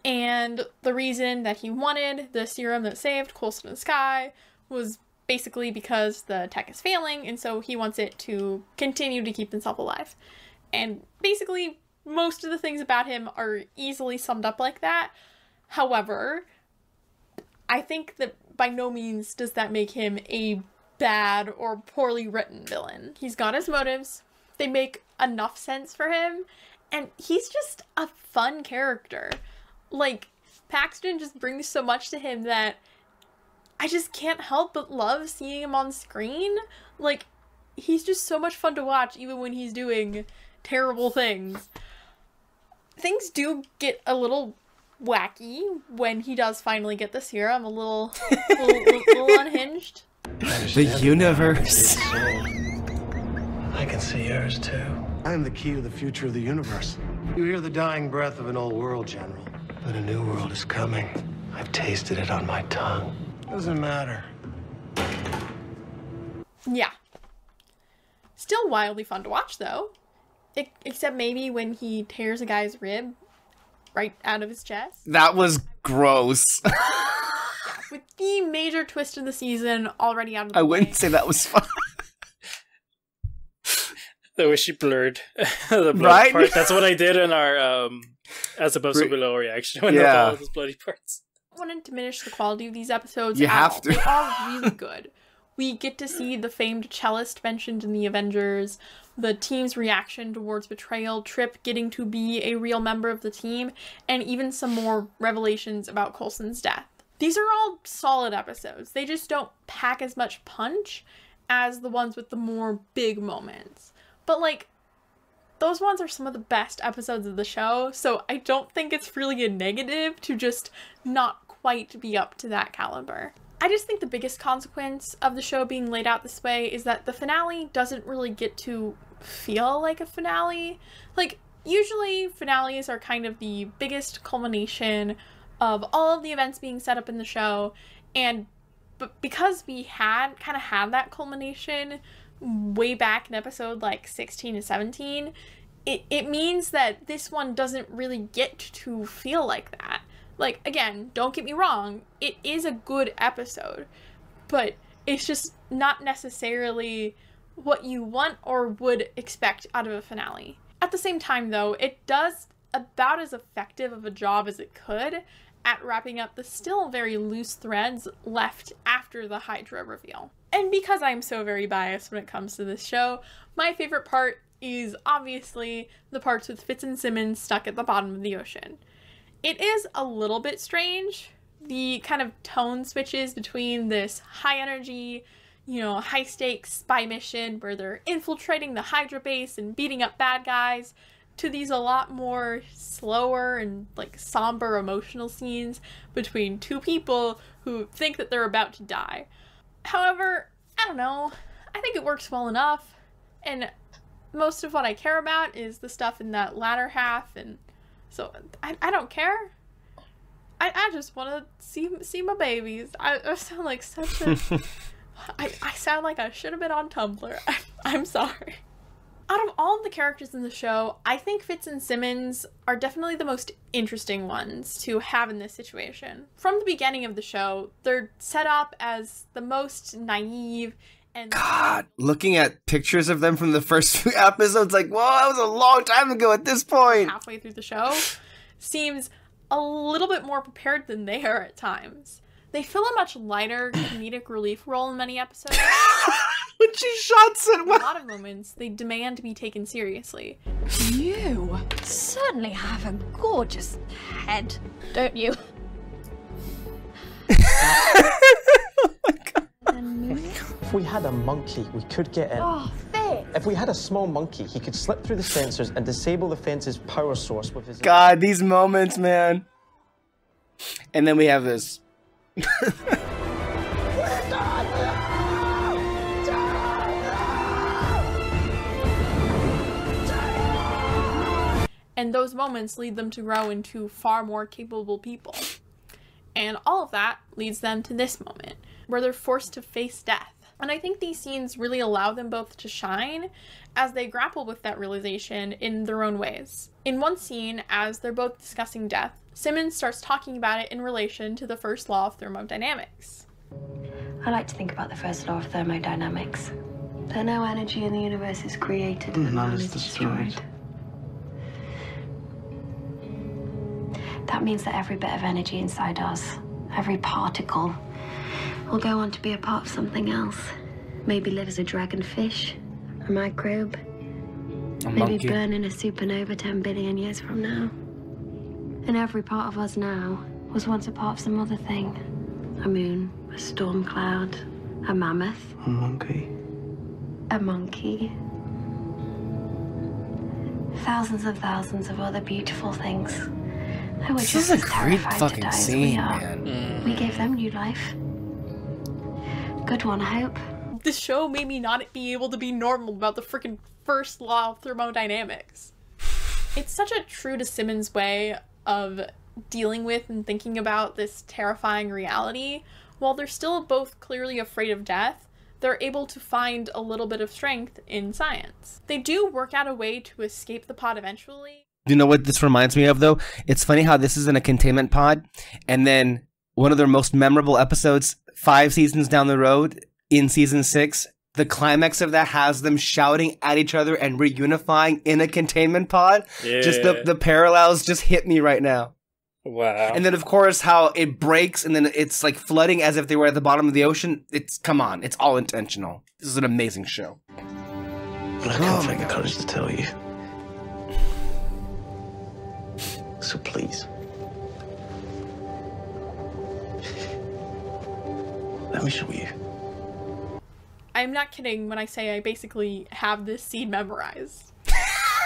And the reason that he wanted the serum that saved Coulson and Skye was basically because the tech is failing, and so he wants it to continue to keep himself alive. And basically, most of the things about him are easily summed up like that. However, I think that by no means does that make him a bad or poorly written villain. He's got his motives, they make enough sense for him, and he's just a fun character. Paxton just brings so much to him that I just can't help but love seeing him on screen. He's just so much fun to watch, even when he's doing terrible things. Things do get a little wacky when he does finally get the serum, a little unhinged. The universe. I can see yours too. I am the key to the future of the universe. You hear the dying breath of an old world, General. But a new world is coming. I've tasted it on my tongue. Doesn't matter. Yeah. Still wildly fun to watch, though. Except maybe when he tears a guy's rib right out of his chest. That was gross. With the major twist of the season already out of the way. I wouldn't say that was fun. The way she blurred the blood Right? part. That's what I did in our as opposed to below reaction when Yeah. all those bloody parts. I don't want to diminish the quality of these episodes. You at have all. to. They are really good. We get to see the famed cellist mentioned in the Avengers, the team's reaction towards betrayal, Trip getting to be a real member of the team, and even some more revelations about Coulson's death. These are all solid episodes. They just don't pack as much punch as the ones with the more big moments. But those ones are some of the best episodes of the show, so I don't think it's really a negative to just not quite be up to that caliber. I just think the biggest consequence of the show being laid out this way is that the finale doesn't really get to feel like a finale. Usually finales are kind of the biggest culmination of all of the events being set up in the show, but because we had that culmination way back in episode 16 to 17, it means that this one doesn't really get to feel like that. Again, don't get me wrong, it is a good episode, but it's just not necessarily what you want or would expect out of a finale. At the same time, though, it does about as effective of a job as it could at wrapping up the still very loose threads left after the Hydra reveal. And because I'm so very biased when it comes to this show, my favorite part is obviously the parts with Fitz and Simmons stuck at the bottom of the ocean. It is a little bit strange, the kind of tone switches between this high energy, high stakes spy mission where they're infiltrating the Hydra base and beating up bad guys, to these a lot more slower and somber emotional scenes between two people who think that they're about to die. However, I don't know, I think it works well enough, and most of what I care about is the stuff in that latter half, and so I don't care. I just want to see my babies. I sound like such a... I sound like I should have been on Tumblr. I'm sorry. Out of all of the characters in the show, I think Fitz and Simmons are definitely the most interesting ones to have in this situation. From the beginning of the show, they're set up as the most naive and... God, looking at pictures of them from the first few episodes, whoa, that was a long time ago at this point. Halfway through the show, seems a little bit more prepared than they are at times. They fill a much lighter comedic relief role in many episodes. when she shots it. In a lot of moments, they demand to be taken seriously. You certainly have a gorgeous head, don't you? If we had a monkey, we could get in. Oh, Fitz! If we had a small monkey, he could slip through the sensors and disable the fence's power source with his... God, these moments, man. And then we have this. And those moments lead them to grow into far more capable people. And all of that leads them to this moment, where they're forced to face death. And I think these scenes really allow them both to shine as they grapple with that realization in their own ways. In one scene, as they're both discussing death, Simmons starts talking about it in relation to the first law of thermodynamics. I like to think about the first law of thermodynamics. That no energy in the universe is created and none is destroyed. That means that every bit of energy inside us, every particle, will go on to be a part of something else. Maybe live as a dragonfish, a microbe, maybe burn in a supernova 10 billion years from now. And every part of us now was once a part of some other thing. A moon, a storm cloud, a mammoth. A monkey. A monkey. Thousands of other beautiful things. This is a great fucking scene, man. We gave them new life. Good one, I hope. The show made me not be able to be normal about the freaking first law of thermodynamics. It's such a true to Simmons way of dealing with and thinking about this terrifying reality. While they're still both clearly afraid of death, they're able to find a little bit of strength in science. They do work out a way to escape the pod eventually. You know what this reminds me of, though? It's funny how this is in a containment pod, and then one of their most memorable episodes, 5 seasons down the road, in season 6, the climax of that has them shouting at each other and reunifying in a containment pod. Yeah. Just the parallels just hit me right now. Wow. And then, of course, how it breaks and then it's like flooding as if they were at the bottom of the ocean. Come on, it's all intentional. This is an amazing show. I can't find the courage to tell you. So please, let me show you. I'm not kidding when I say I basically have this scene memorized.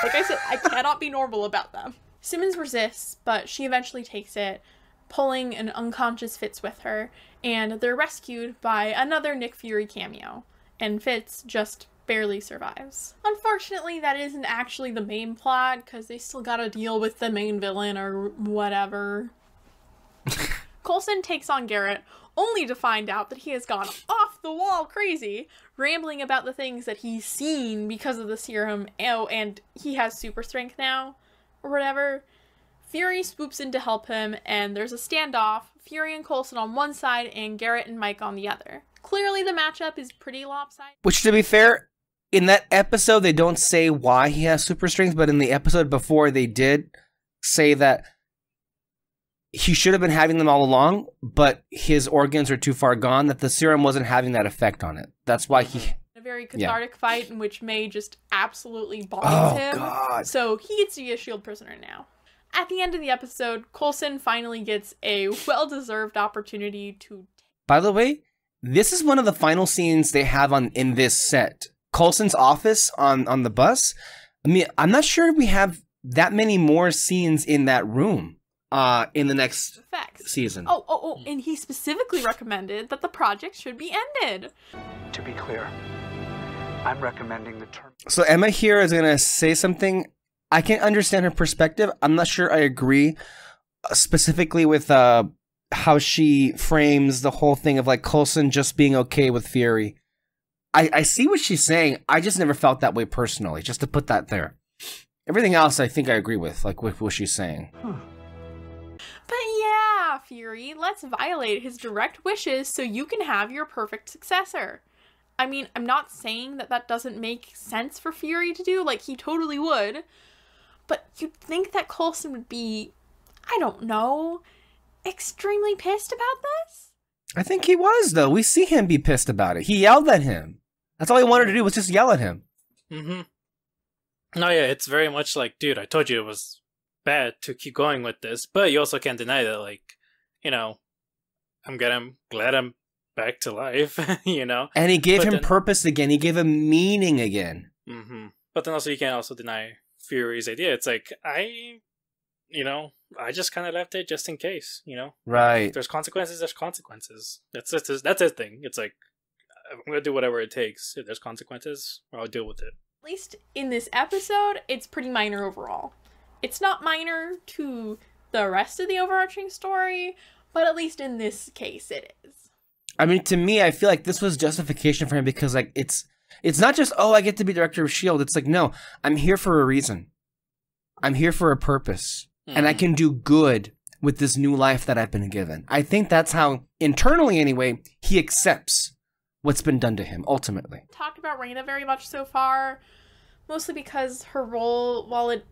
Like I said, I cannot be normal about them. Simmons resists, but she eventually takes it, pulling an unconscious Fitz with her, and they're rescued by another Nick Fury cameo, and Fitz just barely survives. Unfortunately, that isn't actually the main plot, because they still gotta deal with the main villain or whatever. Coulson takes on Garrett, only to find out that he has gone off the wall crazy, rambling about the things that he's seen because of the serum. Oh, and he has super strength now, or whatever. Fury swoops in to help him, and there's a standoff, Fury and Coulson on one side, and Garrett and Mike on the other. Clearly the matchup is pretty lopsided. Which, to be fair, in that episode, they don't say why he has super strength, but in the episode before, they did say that he should have been having them all along, but his organs are too far gone, that the serum wasn't having that effect on it. That's why he... A very cathartic fight in which May just absolutely bonds him. God. So he gets to be a S.H.I.E.L.D. prisoner now. At the end of the episode, Coulson finally gets a well-deserved opportunity to... By the way, this is one of the final scenes they have in this set. Coulson's office on the bus. I mean, I'm not sure we have that many more scenes in that room in the next season. Oh, and he specifically recommended that the project should be ended. To be clear, I'm recommending the term. So Emma here is going to say something. I can understand her perspective. I'm not sure I agree specifically with how she frames the whole thing of like Coulson just being okay with Fury. I see what she's saying. I just never felt that way personally, just to put that there. Everything else I think I agree with, like with what she's saying. But yeah, Fury, let's violate his direct wishes so you can have your perfect successor. I mean, I'm not saying that that doesn't make sense for Fury to do, like he totally would. But you'd think that Coulson would be, I don't know, extremely pissed about this? I think he was, though. We see him be pissed about it. He yelled at him. That's all he wanted to do was just yell at him. Mm-hmm. No, yeah, it's very much like, dude, I told you it was bad to keep going with this, but you also can't deny that, like, you know, I'm glad I'm back to life, you know? And he gave him purpose again. He gave him meaning again. Mm-hmm. But then also you can't also deny Fury's idea. It's like, I just kind of left it just in case, you know? Right. If there's consequences, there's consequences. That's his thing. It's like, I'm going to do whatever it takes. If there's consequences, I'll deal with it. At least in this episode, it's pretty minor overall. It's not minor to the rest of the overarching story, but at least in this case, it is. I mean, to me, I feel like this was justification for him because, like, it's not just, oh, I get to be director of S.H.I.E.L.D. It's like, no, I'm here for a reason. I'm here for a purpose. Mm-hmm. And I can do good with this new life that I've been given. I think that's how, internally anyway, he accepts what's been done to him, ultimately. Talked about Raina very much so far, mostly because her role, while it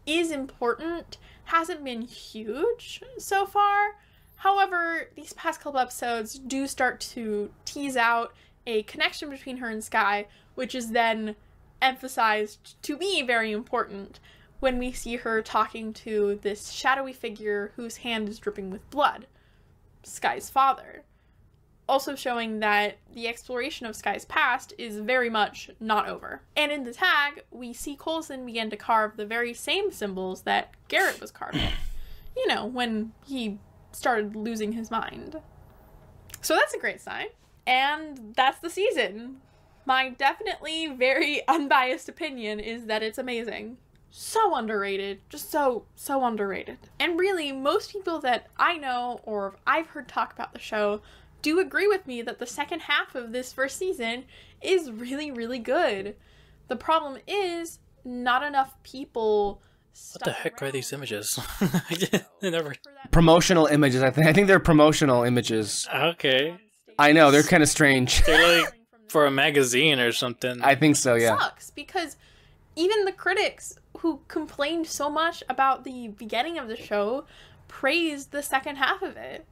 is important, hasn't been huge so far. However, these past couple episodes do start to tease out a connection between her and Skye, which is then emphasized to be very important when we see her talking to this shadowy figure whose hand is dripping with blood, Skye's father. Also showing that the exploration of Skye's past is very much not over. And in the tag, we see Coulson begin to carve the very same symbols that Garrett was carving. You know, when he started losing his mind. So that's a great sign. And that's the season. My definitely very unbiased opinion is that it's amazing. So underrated. Just so underrated. And really, most people that I know or I've heard talk about the show do agree with me that the second half of this first season is really, really good. The problem is not enough people. What the heck are these images? I never. Promotional images. I think they're promotional images. Okay. I know they're kind of strange. They're like for a magazine or something. I think so. Yeah. Sucks because even the critics who complained so much about the beginning of the show praised the second half of it.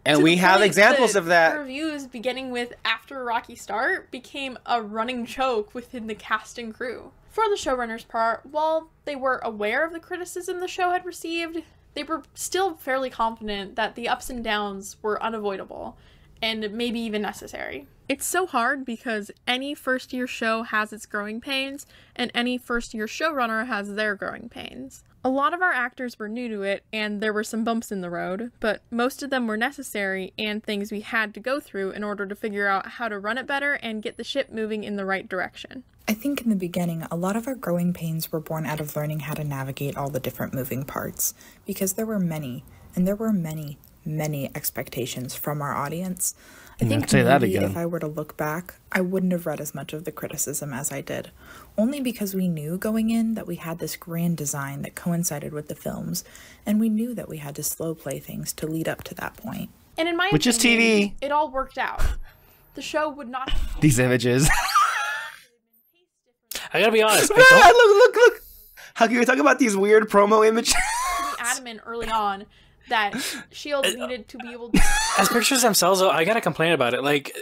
And we have examples of that. Reviews beginning with "After a Rocky Start" became a running joke within the cast and crew. For the showrunners' part, while they were aware of the criticism the show had received, they were still fairly confident that the ups and downs were unavoidable and maybe even necessary. It's so hard because any first-year show has its growing pains, and any first-year showrunner has their growing pains. A lot of our actors were new to it, and there were some bumps in the road, but most of them were necessary and things we had to go through in order to figure out how to run it better and get the ship moving in the right direction. I think in the beginning, a lot of our growing pains were born out of learning how to navigate all the different moving parts, because there were many, and there were many, many expectations from our audience. I think maybe if I were to look back, I wouldn't have read as much of the criticism as I did, only because we knew going in that we had this grand design that coincided with the films, and we knew that we had to slow play things to lead up to that point. And in my Which opinion, is TV. It all worked out. The show would not these images. I gotta be honest. Look. How can you talk about these weird promo images? Adamant early on that S.H.I.E.L.D. needed to be able to... As pictures themselves, though, I gotta complain about it. Like,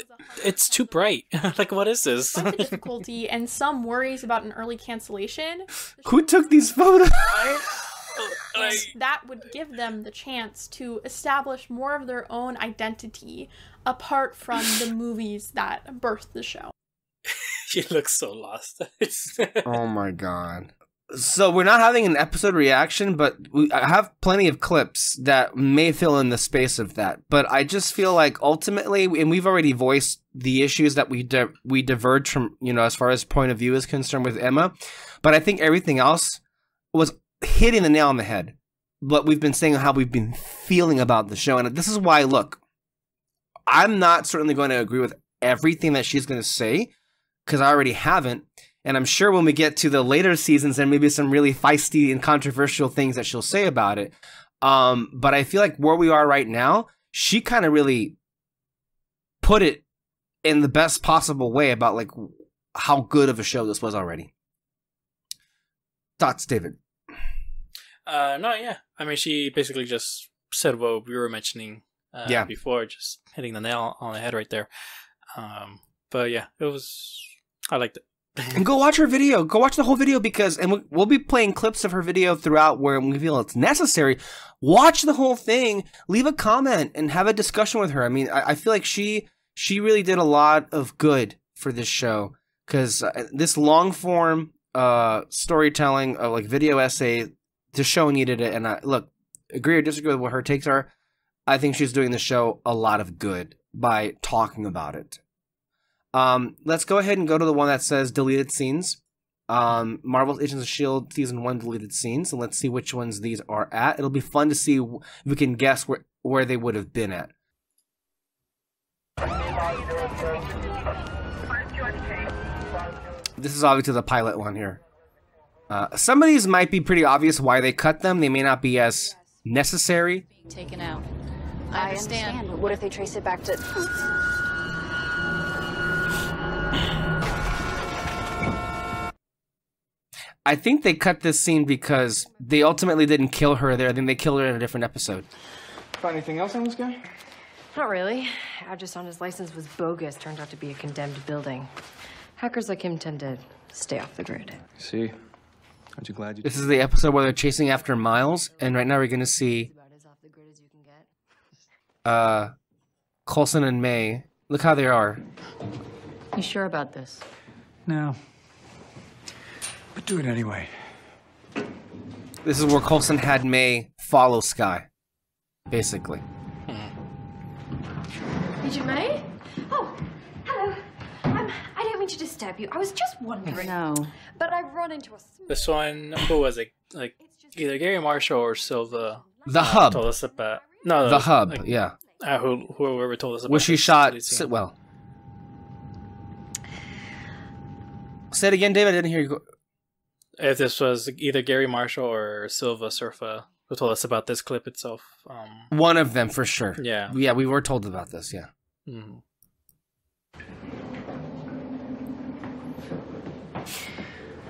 it's too bright. Like, what is this? Despite the difficulty and some worries about an early cancellation... Who took these photos? That would give them the chance to establish more of their own identity apart from the movies that birthed the show. She looks so lost. Oh my god. So we're not having an episode reaction, but I have plenty of clips that may fill in the space of that. But I just feel like ultimately, and we've already voiced the issues that we diverge from, you know, as far as point of view is concerned with Emma. But I think everything else was hitting the nail on the head. But we've been saying how we've been feeling about the show. And this is why, look, I'm not certainly going to agree with everything that she's going to say, because I already haven't. And I'm sure when we get to the later seasons, there may be some really feisty and controversial things that she'll say about it. But I feel like where we are right now, she kind of really put it in the best possible way about like how good of a show this was already. Thoughts, David? No, yeah. I mean, she basically just said what we were mentioning before, just hitting the nail on the head right there. But yeah, it was I liked it. And go watch her video. Go watch the whole video because, and we'll be playing clips of her video throughout where we feel it's necessary. Watch the whole thing, leave a comment, and have a discussion with her. I mean, I feel like she really did a lot of good for this show because this long form storytelling, like video essay, the show needed it. And look, agree or disagree with what her takes are. I think she's doing the show a lot of good by talking about it. Let's go ahead and go to the one that says deleted scenes. Marvel's Agents of S.H.I.E.L.D. Season 1 deleted scenes. And let's see which ones these are at. It'll be fun to see if we can guess where they would have been at. This is obviously the pilot one here. Some of these might be pretty obvious why they cut them. They may not be as necessary. Taken out. I understand. But what if they trace it back to... I think they cut this scene because they ultimately didn't kill her there. Then they killed her in a different episode. Find anything else on this guy? Not really. Address on his license was bogus. Turned out to be a condemned building. Hackers like him tend to stay off the grid. See? Aren't you glad you... This is the episode where they're chasing after Miles. And right now we're going to see... Coulson and May. Look how they are. You sure about this? No. But do it anyway. This is where Coulson had May follow Skye. Basically. Agent May? Oh, hello. I don't mean to disturb you. I was just wondering. No. But I've run into a... This one, who was it? Like, either Gary Marshall or Silva. The Hub. Told us about... No, the Hub, like, yeah. Whoever told us about where she shot Sitwell. Say it again, David. I didn't hear you go... If this was either Gary Marshall or Silva Surfa who told us about this clip itself. One of them, for sure. Yeah. Yeah, we were told about this, yeah. I'm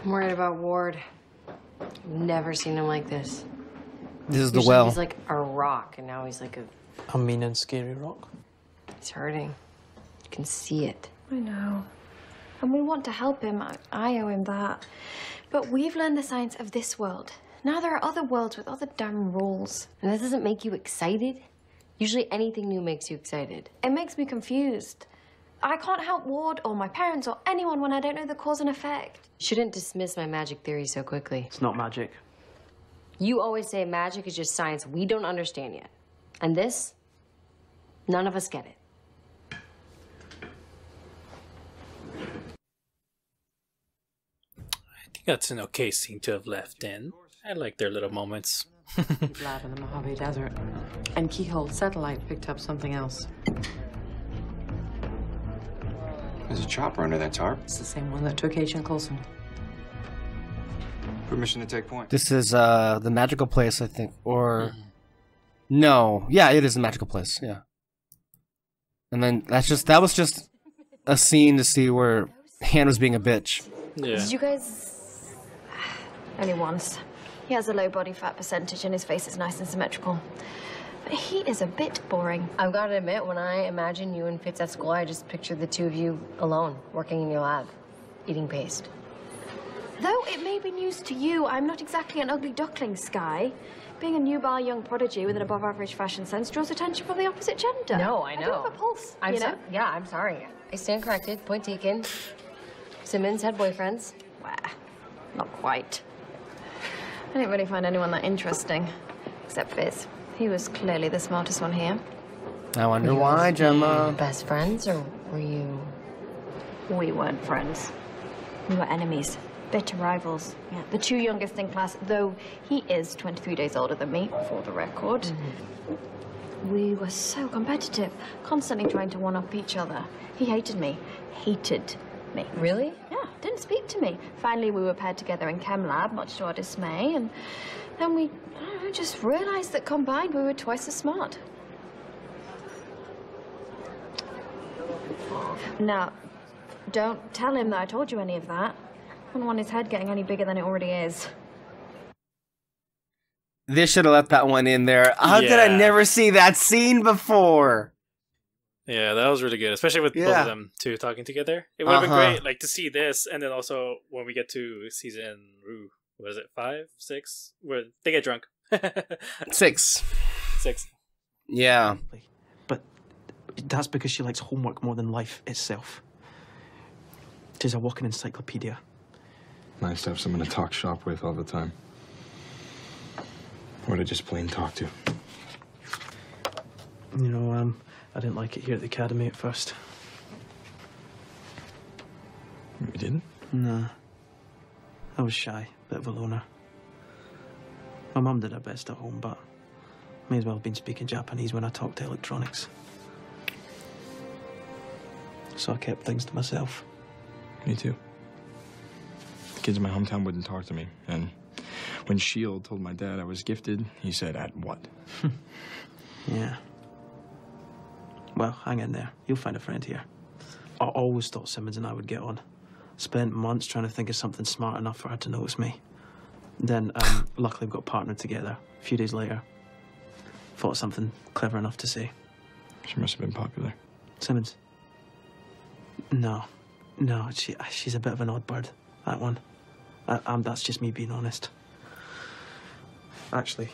worried about Ward. Never seen him like this. This is the Usually well. He's like a rock, and now he's like a mean and scary rock. He's hurting. You can see it. I know. And we want to help him. I owe him that. But we've learned the science of this world. Now there are other worlds with other damn rules. And that doesn't make you excited? Usually anything new makes you excited. It makes me confused. I can't help Ward or my parents or anyone when I don't know the cause and effect. Shouldn't dismiss my magic theory so quickly. It's not magic. You always say magic is just science we don't understand yet. And this, none of us get it. I think that's an okay scene to have left in. I like their little moments. Lab in the Mojave Desert. And Keyhole Satellite picked up something else. There's a chopper under that tarp. It's the same one that took Agent Coulson. Permission to take point. This is the magical place, I think. Or... No. Yeah, it is a magical place, yeah. And then that was just a scene to see where Han was being a bitch. Yeah. Did you guys... Only once. He has a low body fat percentage and his face is nice and symmetrical. But he is a bit boring. I've got to admit, when I imagine you and Fitz at school, I just picture the two of you alone, working in your lab, eating paste. Though it may be news to you, I'm not exactly an ugly duckling, Skye. Being a nubile young prodigy with an above-average fashion sense draws attention from the opposite gender. No, I know. I do have a pulse, I'm you know? yeah, I'm sorry. I stand corrected. Point taken. Simmons had boyfriends. Well, not quite. I didn't really find anyone that interesting, except Fizz. He was clearly the smartest one here. I wonder why, Gemma. Best friends, or were you... We weren't friends. We were enemies. Bitter rivals. Yeah, the two youngest in class, though he is 23 days older than me, for the record. We were so competitive, constantly trying to one-up each other. He hated me. Hated me. Really? Yeah, didn't speak to me. Finally, we were paired together in Chem Lab, much to our dismay, and then we just realized that combined we were twice as smart. Now, don't tell him that I told you any of that. I don't want his head getting any bigger than it already is. They should have left that one in there. How did I never see that scene before? Yeah, that was really good, especially with both of them two talking together. It would have been great, like, to see this, and then also when we get to season, what is it, 5, 6, where they get drunk. 6. Yeah. But that's because she likes homework more than life itself. She's a walking encyclopedia. Nice to have someone to talk shop with all the time. Or to just plain talk to. You know, I didn't like it here at the academy at first. You didn't? Nah. I was shy, bit of a loner. My mum did her best at home, but may as well have been speaking Japanese when I talked to electronics. So I kept things to myself. Me too. The kids in my hometown wouldn't talk to me, and when S.H.I.E.L.D. told my dad I was gifted, he said, "At what?" Yeah. Well, hang in there. You'll find a friend here. I always thought Simmons and I would get on. Spent months trying to think of something smart enough for her to notice me. Then, luckily we got partnered together. A few days later, thought of something clever enough to say. She must have been popular. Simmons? No, she's a bit of an odd bird, that one. That's just me being honest. Actually,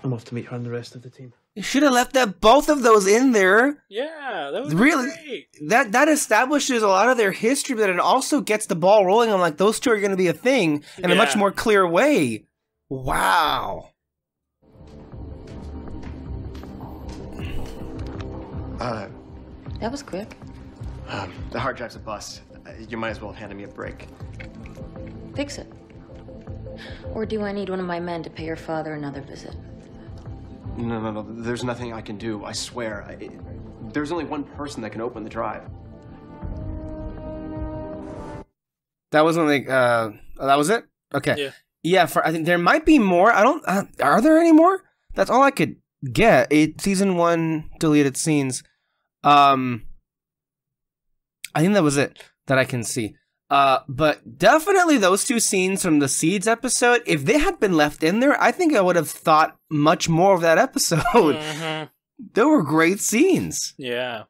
I'm off to meet her and the rest of the team. You should have left both of those in there. Yeah, that was really great. That establishes a lot of their history, but it also gets the ball rolling on like those two are going to be a thing in a much more clear way. Wow. That was quick. The hard drive's a bust. You might as well have handed me a break. Fix it. Or do I need one of my men to pay your father another visit? No. There's nothing I can do, I swear. There's only one person that can open the drive. That was only, that was it? Okay. Yeah, I think there might be more. Are there any more? That's all I could get. Season 1 deleted scenes. I think that was it that I can see. But definitely those two scenes from the Seeds episode, if they had been left in there, I think I would have thought much more of that episode. Mm-hmm. They were great scenes. Yeah,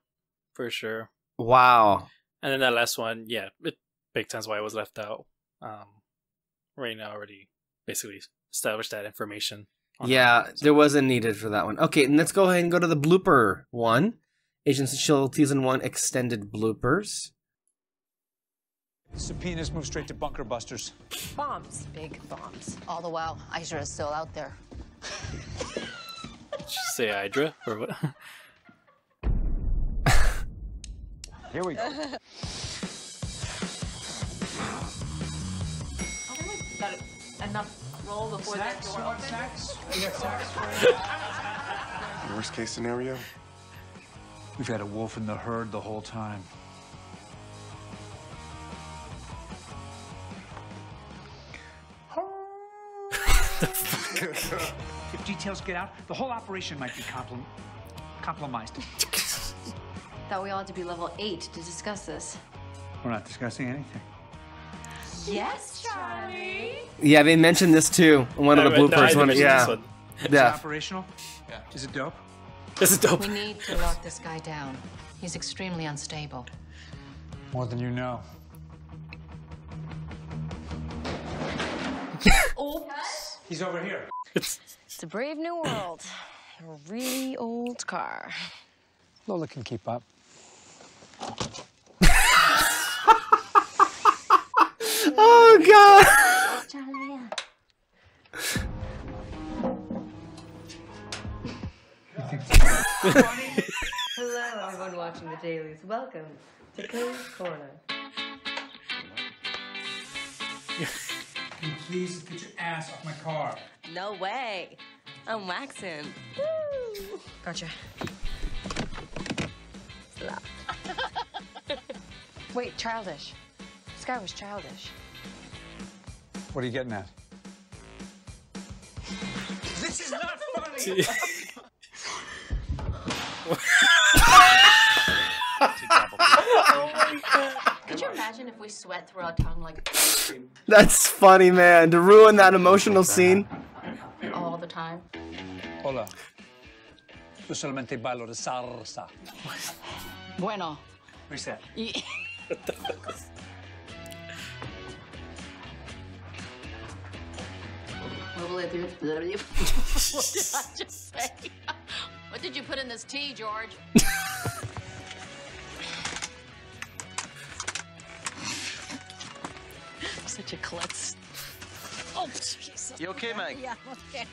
for sure. Wow. And then that last one, yeah, it makes sense why it was left out. Raina already basically established that information. Yeah, there wasn't needed for that one. Okay, and let's go ahead and go to the blooper one. Agents of S.H.I.E.L.D. Season 1 extended bloopers. Subpoenas move straight to bunker busters. Bombs. Big bombs. All the while, Hydra is still out there. Did you say Hydra? Or what? Here we go. Got enough roll before that door opens? We got sacks. Worst case scenario? We've had a wolf in the herd the whole time. If details get out, the whole operation might be compromised. Thought we ought to be level 8 to discuss this. We're not discussing anything. Yes, Charlie. Yeah, they mentioned this too in one of the bloopers. Is it operational? Yeah. Is it dope? This is dope. We need to lock this guy down. He's extremely unstable. More than you know. Oops. He's over here. It's a brave new world. A really old car. Lola can keep up. Oh, God. Hello, everyone watching the dailies. Welcome to Cody's Corner. Can you please get your ass off my car? No way. I'm waxing. Woo. Gotcha. Slap. Wait, childish. This guy was childish. What are you getting at? This is not funny! Oh my God. Could you imagine if we sweat through our tongue like That's funny, man. To ruin that emotional scene. all the time? Hola. Yo solamente bailo de salsa. Bueno. Reset. What did I just say? What did you put in this tea, George? Such a klutz. Oh, Jesus. You okay, Meg? Yeah, I'm okay.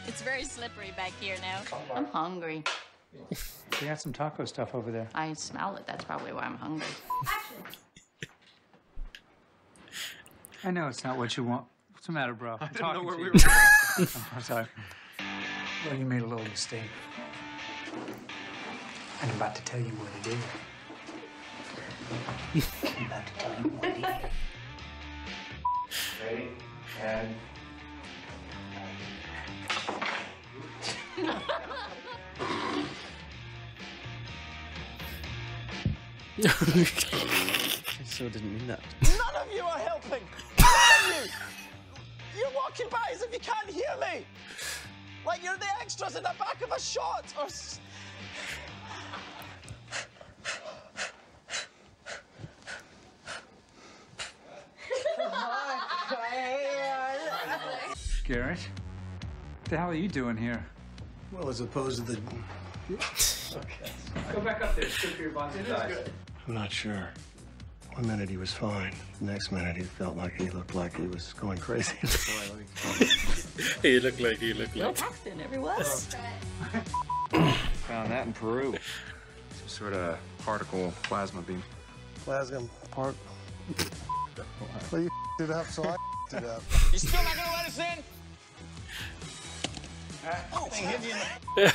It's very slippery back here now. I'm hungry. They got some taco stuff over there. I smell it. That's probably why I'm hungry. I know it's not what you want. What's the matter, bro? I I'm didn't know talking where to we you. were. I'm sorry. Well, you made a little mistake. And I'm about to tell you what it is. I'm about to tell you what it is. Ready? And... I so didn't mean that. None of you are helping! None of you! You're walking by as if you can't hear me! Like you're the extras in the back of a shot or... Garrett, what the hell are you doing here? Well, as opposed to the... Okay. Go back up there. It's good for your body. It is good. I'm not sure. One minute he was fine. The next minute he felt like he looked like he was going crazy. He looked like he looked No like. Paxton, everyone. Found that in Peru. Some sort of particle plasma beam. Plasma part. Well, you it up, so I it up. You still not gonna let us in? Oh, thing hit you in the...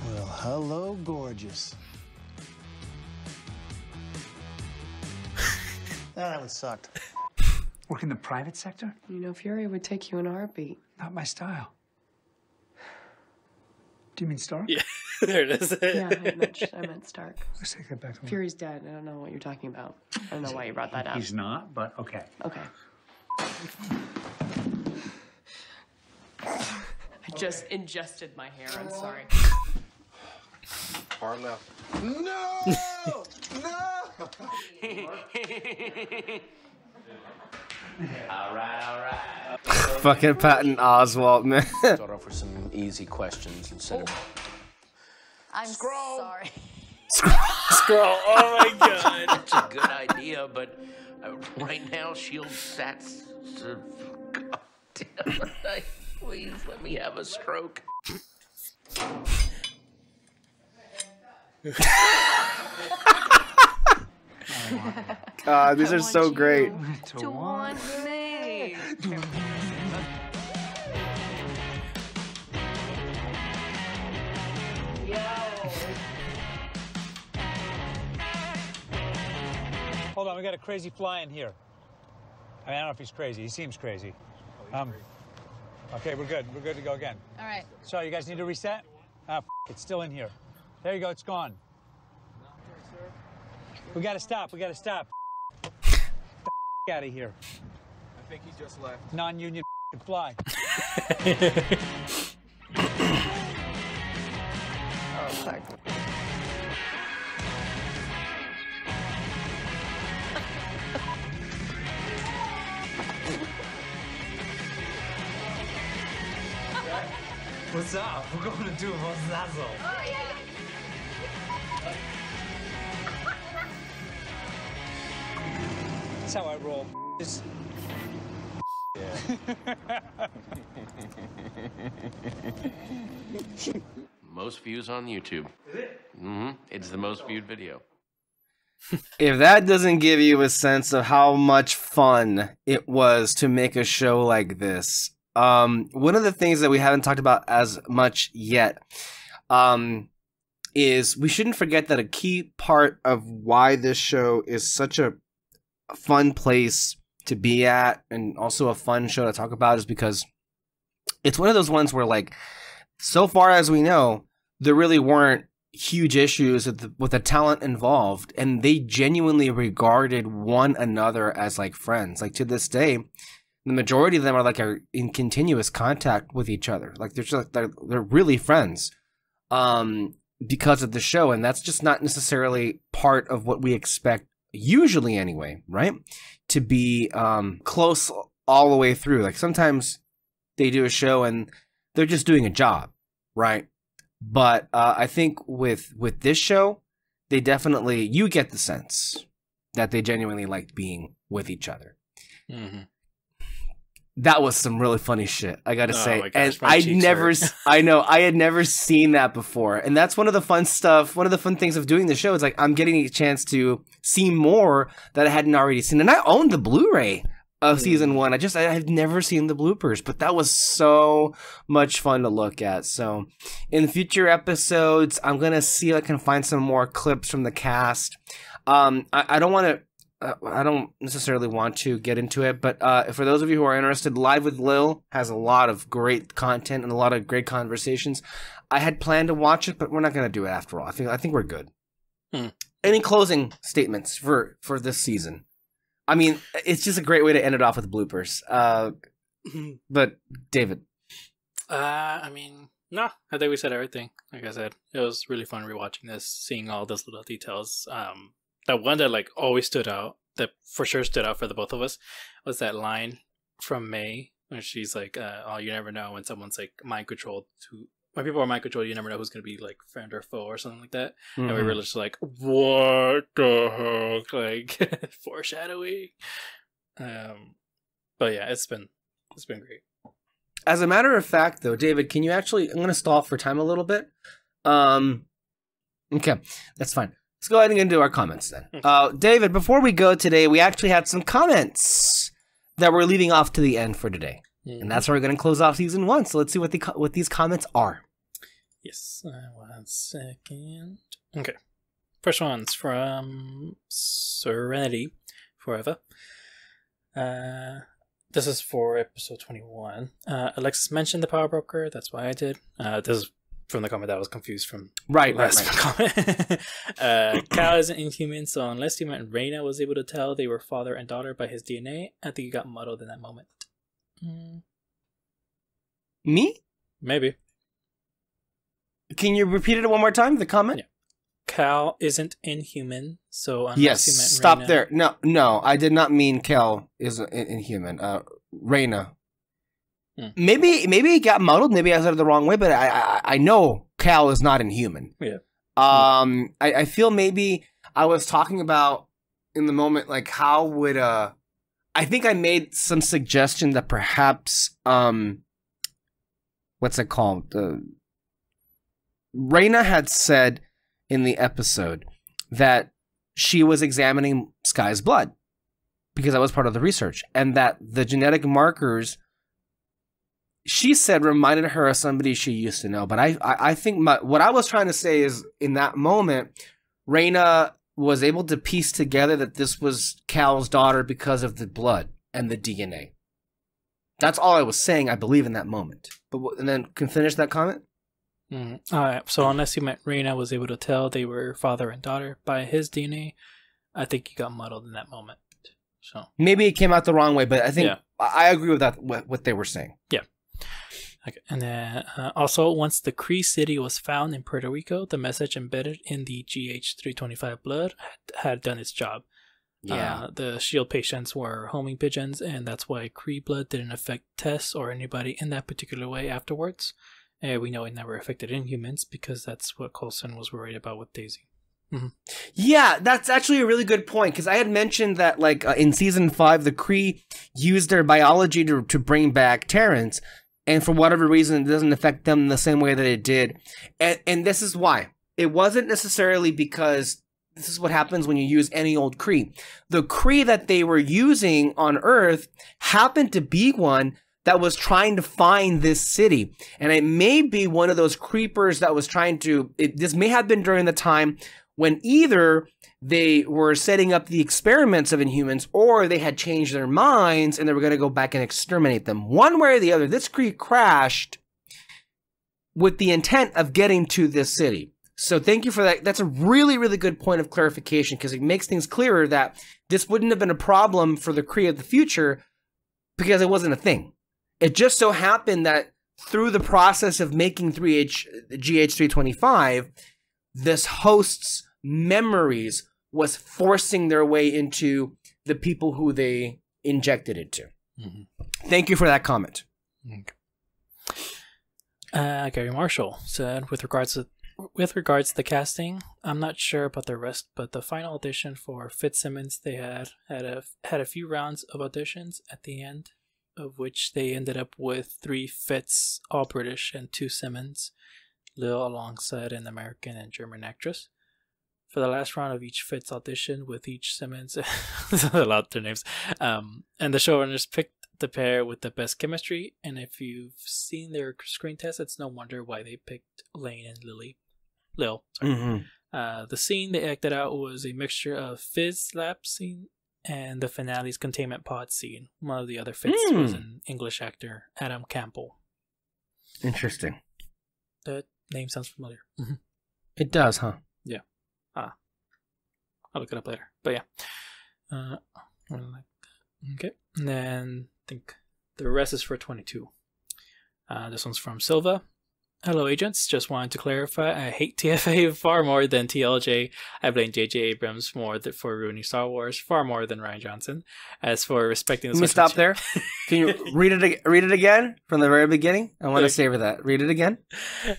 Well, hello, gorgeous. That one sucked. Work in the private sector? You know, Fury would take you in a heartbeat. Not my style. Do you mean Stark? Yeah, there it is. Yeah, I meant Stark. Let's take that back. Fury's dead. I don't know what you're talking about. I don't know why you brought that up. He's not, but okay. Okay. I just ingested my hair. I'm sorry. Hard left. No! No! All right. Fucking Patton Oswalt, man. Start off with some easy questions instead of... I'm sorry. Scroll. Oh my god. That's a good idea, but right now, Shield's stats. God damn it. Please let me have a stroke. God, these are so great. To want me. Hold on, we got a crazy fly in here. I don't know if he's crazy. He seems crazy. Okay, we're good. We're good to go again. All right. So you guys need to reset? It's still in here. There you go. It's gone. We gotta stop. We gotta stop. Out of here. I think he just left. Non-union fly. Oh, fuck. What's up? We're going to do a Mozazo. Oh, yeah. That's how I roll. Just... Most views on YouTube. Is it? Mm-hmm. It's the most viewed video. If that doesn't give you a sense of how much fun it was to make a show like this, one of the things that we haven't talked about as much yet is we shouldn't forget that a key part of why this show is such a fun place to be at and also a fun show to talk about is because it's one of those ones where, like, so far as we know, there really weren't huge issues with the talent involved, and they genuinely regarded one another as like friends. Like, to this day, The majority of them are in continuous contact with each other. Like they're really friends because of the show, and that's just not necessarily part of what we expect usually anyway, right? To be close all the way through. Like sometimes they do a show and they're just doing a job, right? But I think with this show, they definitely, you get the sense that they genuinely liked being with each other. Mm-hmm. That was some really funny shit, I gotta say. My gosh, and I had never seen that before. And that's one of the fun things of doing the show. Is like I'm getting a chance to see more that I hadn't already seen. And I own the Blu-ray of season 1. I've never seen the bloopers, but that was so much fun to look at. So in future episodes, I'm gonna see if I can find some more clips from the cast. I don't necessarily want to get into it, but for those of you who are interested, Live with Lil has a lot of great content and a lot of great conversations. I had planned to watch it, but we're not going to do it after all. I think we're good. Any closing statements for this season? I mean, it's just a great way to end it off with bloopers. But David, I mean, no, I think we said everything. Like I said, it was really fun rewatching this, seeing all those little details. That one that like always stood out, that for sure stood out for the both of us, was that line from May where she's like, "Oh, you never know when someone's like mind controlled. When people are mind controlled, you never know who's gonna be like friend or foe or something like that." And we were just like, "What the heck?" Like foreshadowing. But yeah, it's been great. As a matter of fact, though, David, can you actually? I'm going to stall for time a little bit. Okay, that's fine. Let's go ahead and get into our comments then. David, before we go today, we actually had some comments that we're leaving off to the end for today. And that's where we're going to close off season 1. So let's see what these comments are. Yes, 1 second. Okay. First one's from Serenity Forever. This is for episode 21. Alexis mentioned the power broker. That's why I did. This is from the comment that I was confused from. Right. Comment. Cal isn't inhuman, so unless you meant Reina was able to tell they were father and daughter by his DNA, I think he got muddled in that moment. Me? Maybe. Can you repeat it one more time, the comment? Yeah. Cal isn't inhuman, so unless yes, you meant stop Reina... there. No, I did not mean Cal is inhuman. Reina. Maybe he got muddled. Maybe I said it the wrong way, but I know Cal is not inhuman. Yeah. I feel maybe I was talking about in the moment, like how would I think I made some suggestion that perhaps what's it called? Reina had said in the episode that she was examining Sky's blood because that was part of the research, and that the genetic markers, she said, reminded her of somebody she used to know. But I think what I was trying to say is, in that moment, Reina was able to piece together that this was Cal's daughter because of the blood and the DNA. That's all I was saying, I believe, in that moment. And then can finish that comment? All right. So unless you meant Reina was able to tell they were father and daughter by his DNA, I think you got muddled in that moment. So maybe it came out the wrong way, but I think I agree with that. What they were saying. Yeah. Okay. And then also, once the Cree city was found in Puerto Rico, the message embedded in the GH325 blood had done its job. Yeah. The shield patients were homing pigeons, and that's why Cree blood didn't affect Tess or anybody in that particular way afterwards. We know it never affected Inhumans because that's what Coulson was worried about with Daisy. Yeah, that's actually a really good point, because I had mentioned that, like, in season 5, the Kree used their biology to bring back Terrence, and for whatever reason, it doesn't affect them the same way that it did. And this is why. It wasn't necessarily because this is what happens when you use any old Kree. The Kree that they were using on Earth happened to be one that was trying to find this city. And it may be one of those creepers that was trying to... this may have been during the time when either they were setting up the experiments of Inhumans, or they had changed their minds and they were going to go back and exterminate them. One way or the other, this Kree crashed with the intent of getting to this city. So thank you for that. That's a really, really good point of clarification, because it makes things clearer that this wouldn't have been a problem for the Kree of the future because it wasn't a thing. It just so happened that through the process of making GH325, this host's memories was forcing their way into the people who they injected it to. Thank you for that comment. Gary Marshall said, with regards to the casting, I'm not sure about the rest, but the final audition for Fitzsimmons, they had a few rounds of auditions at the end, of which they ended up with 3 Fitz, all British, and 2 Simmons, Lil alongside an American and German actress. For the last round of each Fitz audition with each Simmons, a lot of their names, and the showrunners picked the pair with the best chemistry, and if you've seen their screen test, it's no wonder why they picked Lane and Lil. The scene they acted out was a mixture of Fizz lap scene and the finale's containment pod scene. One of the other Fitz was an English actor, Adam Campbell. Interesting. That name sounds familiar. It does, huh? Yeah. I'll look it up later. But yeah. Okay. And then I think the rest is for 22. This one's from Silva. Hello, agents. Just wanted to clarify, I hate TFA far more than TLJ. I blame J.J. Abrams for ruining Star Wars far more than Rian Johnson. As for respecting the... Let me stop there. Can you read it again from the very beginning? I want to savor that. Read it again.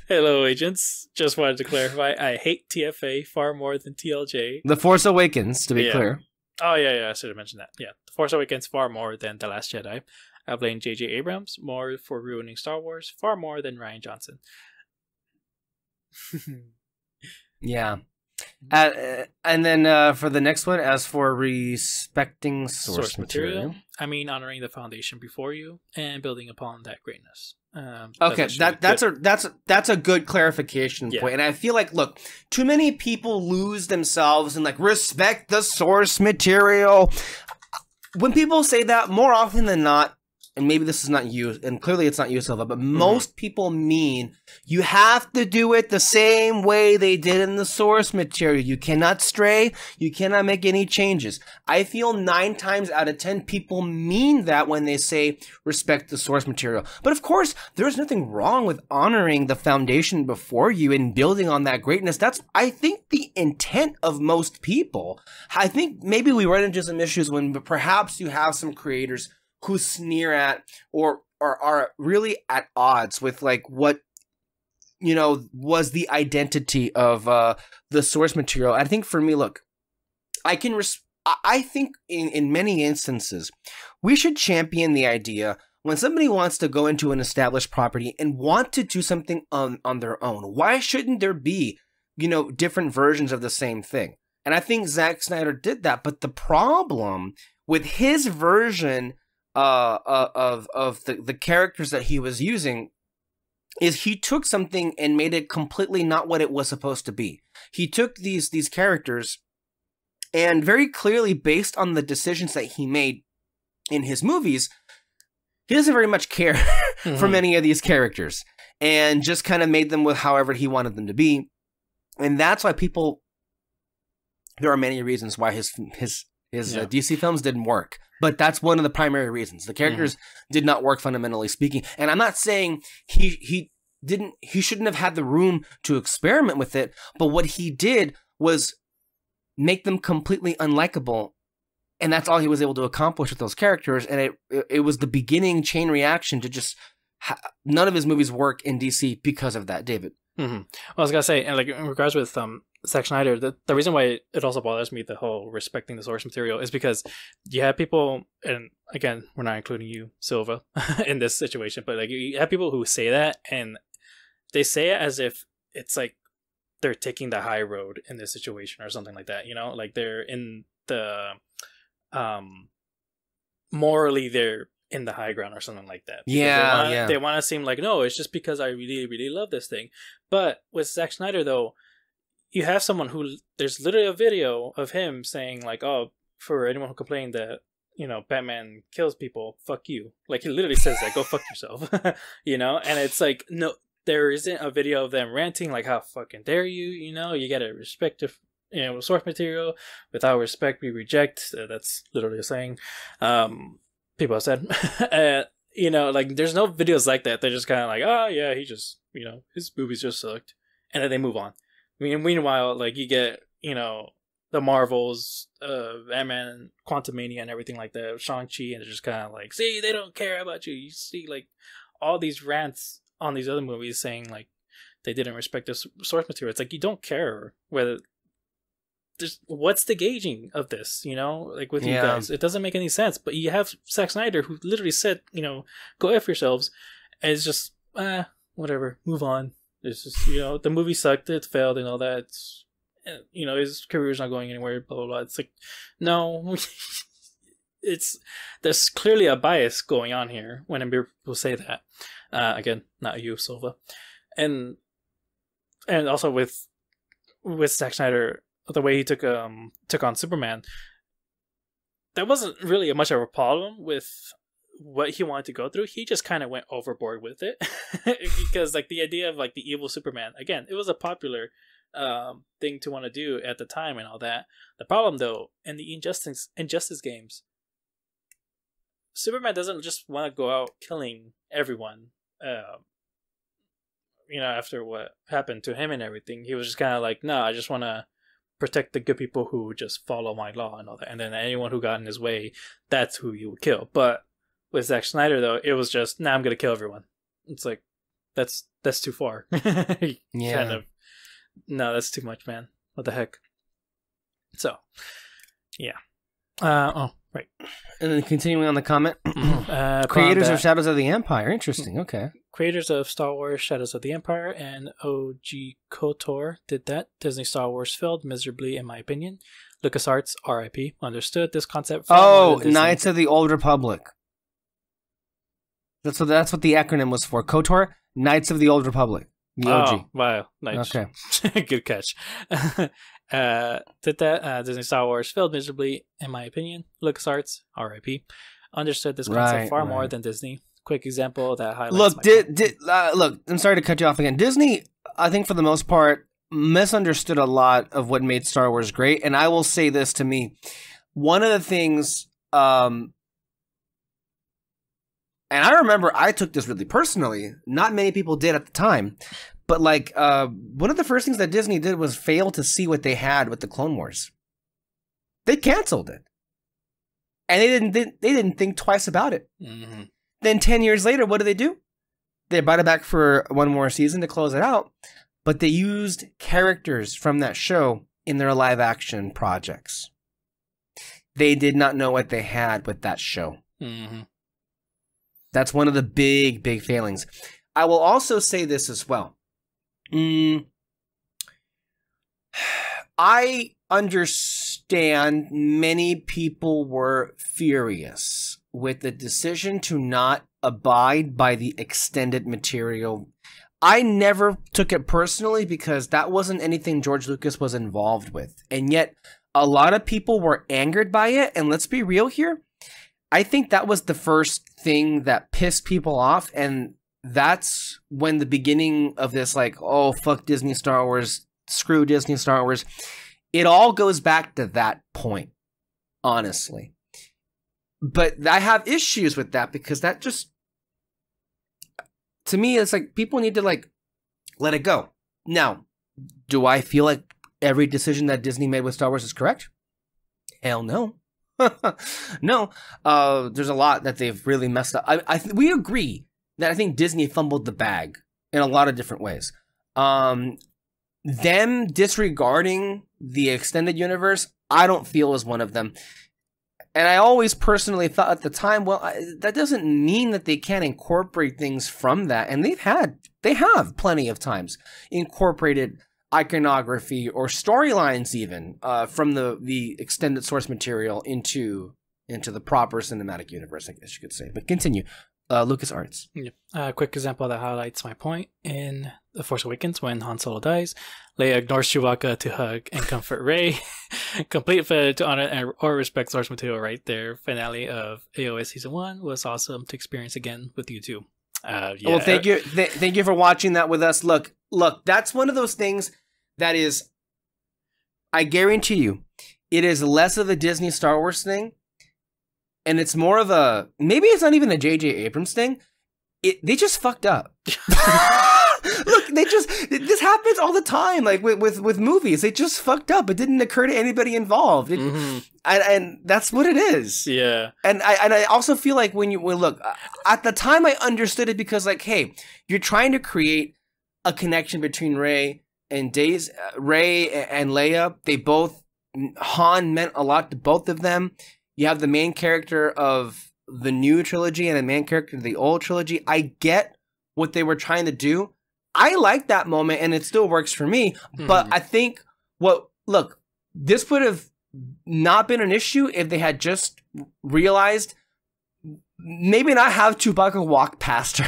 Hello, agents. Just wanted to clarify, I hate TFA far more than TLJ. The Force Awakens, to be clear. Oh, yeah, I should have mentioned that. Yeah, The Force Awakens far more than The Last Jedi. I blame J.J. Abrams more for ruining Star Wars far more than Rian Johnson. Yeah. And then for the next one, as for respecting source material, I mean honoring the foundation before you and building upon that greatness. Okay, that's a good clarification point. And I feel like, look, too many people lose themselves in like respect the source material. When people say that, more often than not, and maybe this is not you, and clearly it's not you, Silva, but most people mean you have to do it the same way they did in the source material. You cannot stray. You cannot make any changes. I feel 9 times out of 10 people mean that when they say respect the source material. But of course, there's nothing wrong with honoring the foundation before you and building on that greatness. That's, I think, the intent of most people. I think maybe we run into some issues when perhaps you have some creators who sneer at or are really at odds with like what, you know, was the identity of the source material. I think for me, look, I think in many instances we should champion the idea when somebody wants to go into an established property and want to do something on their own. Why shouldn't there be, you know, different versions of the same thing? And I think Zack Snyder did that. But the problem with his version of the characters that he was using is he took something and made it completely not what it was supposed to be. He took these characters and very clearly, based on the decisions that he made in his movies, he doesn't very much care for many of these characters and just kind of made them with however he wanted them to be. And that's why there are many reasons why his DC films didn't work. But that's one of the primary reasons. The characters did not work, fundamentally speaking. And I'm not saying he shouldn't have had the room to experiment with it, but what he did was make them completely unlikable. And that's all he was able to accomplish with those characters. And it was the beginning chain reaction to just none of his movies work in DC because of that, David. Well, I was gonna say, and like in regards with Zack Snyder, the reason why it also bothers me, the whole respecting the source material, is because you have people, and again, we're not including you, Silva, in this situation, but like you have people who say that, and they say it as if it's like they're taking the high road in this situation or something like that, you know, like they're in the morally they're in the high ground or something like that. They want to seem like, no, it's just because I really, really love this thing. But with Zack Snyder, though, you have someone who, there's literally a video of him saying like, oh, for anyone who complained that, you know, Batman kills people, fuck you. Like he literally says that, go fuck yourself, you know? And it's like, no, there isn't a video of them ranting like, how fucking dare you, you know? You gotta respect the, you know, source material. Without respect, we reject. That's literally a saying. people have said. You know, like there's no videos like that. They're just kind of like, oh yeah, he just, you know, his movies just sucked, and then they move on. I mean, meanwhile, like you get, you know, the Marvels, Ant-Man, Quantumania, and everything like that, Shang-Chi, and they're just kind of like, see, they don't care about you. You see, like all these rants on these other movies saying like they didn't respect the source material. It's like you don't care whether. What's the gauging of this, you know, like with you guys? It doesn't make any sense. But you have Zack Snyder who literally said, you know, go F yourselves. And it's just, whatever, move on. It's just, you know, the movie sucked, it failed and all that. It's, you know, his career's not going anywhere, blah, blah, blah. It's like, no, there's clearly a bias going on here when people say that. Again, not you, Silva. And also with Zack Snyder, the way he took on Superman, that wasn't really much of a problem with what he wanted to go through. He just kind of went overboard with it because like the idea of like the evil Superman, again, it was a popular thing to want to do at the time and all that. The problem though, in the Injustice games, Superman doesn't just want to go out killing everyone. You know, after what happened to him and everything, he was just kind of like, no, I just want to protect the good people who just follow my law and all that. And then anyone who got in his way, that's who you would kill. But with Zack Snyder, though, it was just, nah, I'm going to kill everyone. It's like, that's too far. Yeah. Kind of, no, that's too much, man. What the heck? So, yeah. Oh, right. And then continuing on the comment, creators of Shadows of the Empire. Interesting. Okay. Creators of Star Wars Shadows of the Empire and OG KOTOR did that. Disney Star Wars failed miserably, in my opinion. LucasArts, RIP, understood this concept. Knights of the Old Republic. That's what the acronym was for. KOTOR, Knights of the Old Republic. The OG. Oh, wow. Nice. Okay. Good catch. Did that. Disney Star Wars failed miserably, in my opinion. LucasArts, RIP, understood this concept far more than Disney. Quick example that highlights. Look, look. I'm sorry to cut you off again. Disney, I think for the most part, misunderstood a lot of what made Star Wars great. And I will say this to me, one of the things, and I remember I took this really personally. Not many people did at the time, but like one of the first things that Disney did was fail to see what they had with the Clone Wars. They canceled it, and they didn't think twice about it. Mm-hmm. Then 10 years later, what do? They brought it back for one more season to close it out, but they used characters from that show in their live action projects. They did not know what they had with that show. Mm-hmm. That's one of the big, big failings. I will also say this as well. I understand many people were furious with the decision to not abide by the extended material. I never took it personally because that wasn't anything George Lucas was involved with. And yet, a lot of people were angered by it. And let's be real here. I think that was the first thing that pissed people off. And that's when the beginning of this, like, oh, fuck Disney Star Wars, screw Disney Star Wars. It all goes back to that point, honestly. But I have issues with that because that just, to me, it's like people need to like let it go. Now, do I feel like every decision that Disney made with Star Wars is correct? Hell no. No. There's a lot that they've really messed up. We agree that I think Disney fumbled the bag in a lot of different ways. Them disregarding the extended universe, I don't feel is one of them. And I always personally thought at the time, well, that doesn't mean that they can't incorporate things from that. And they have plenty of times incorporated iconography or storylines even from the extended source material into the proper cinematic universe, I guess you could say. But continue. LucasArts. Yep. A quick example that highlights my point in The Force Awakens when Han Solo dies. Leia ignores Chewbacca to hug and comfort Rey. Complete failure to honor or respect source material right there. Finale of AOS Season 1 was awesome to experience again with you too. Yeah. Well, thank you. Thank you for watching that with us. Look, that's one of those things that is, I guarantee you, it is less of a Disney Star Wars thing and it's more of a, maybe it's not even a J.J. Abrams thing. They just fucked up. Look, this happens all the time. Like with movies, they just fucked up. It didn't occur to anybody involved. And that's what it is. Yeah. And I also feel like when look, at the time I understood it because like, hey, you're trying to create a connection between Rey and Leia. They both, Han meant a lot to both of them. You have the main character of the new trilogy and the main character of the old trilogy. I get what they were trying to do. I like that moment and it still works for me. But I think this would have not been an issue if they had just realized maybe not have Chewbacca walk past her.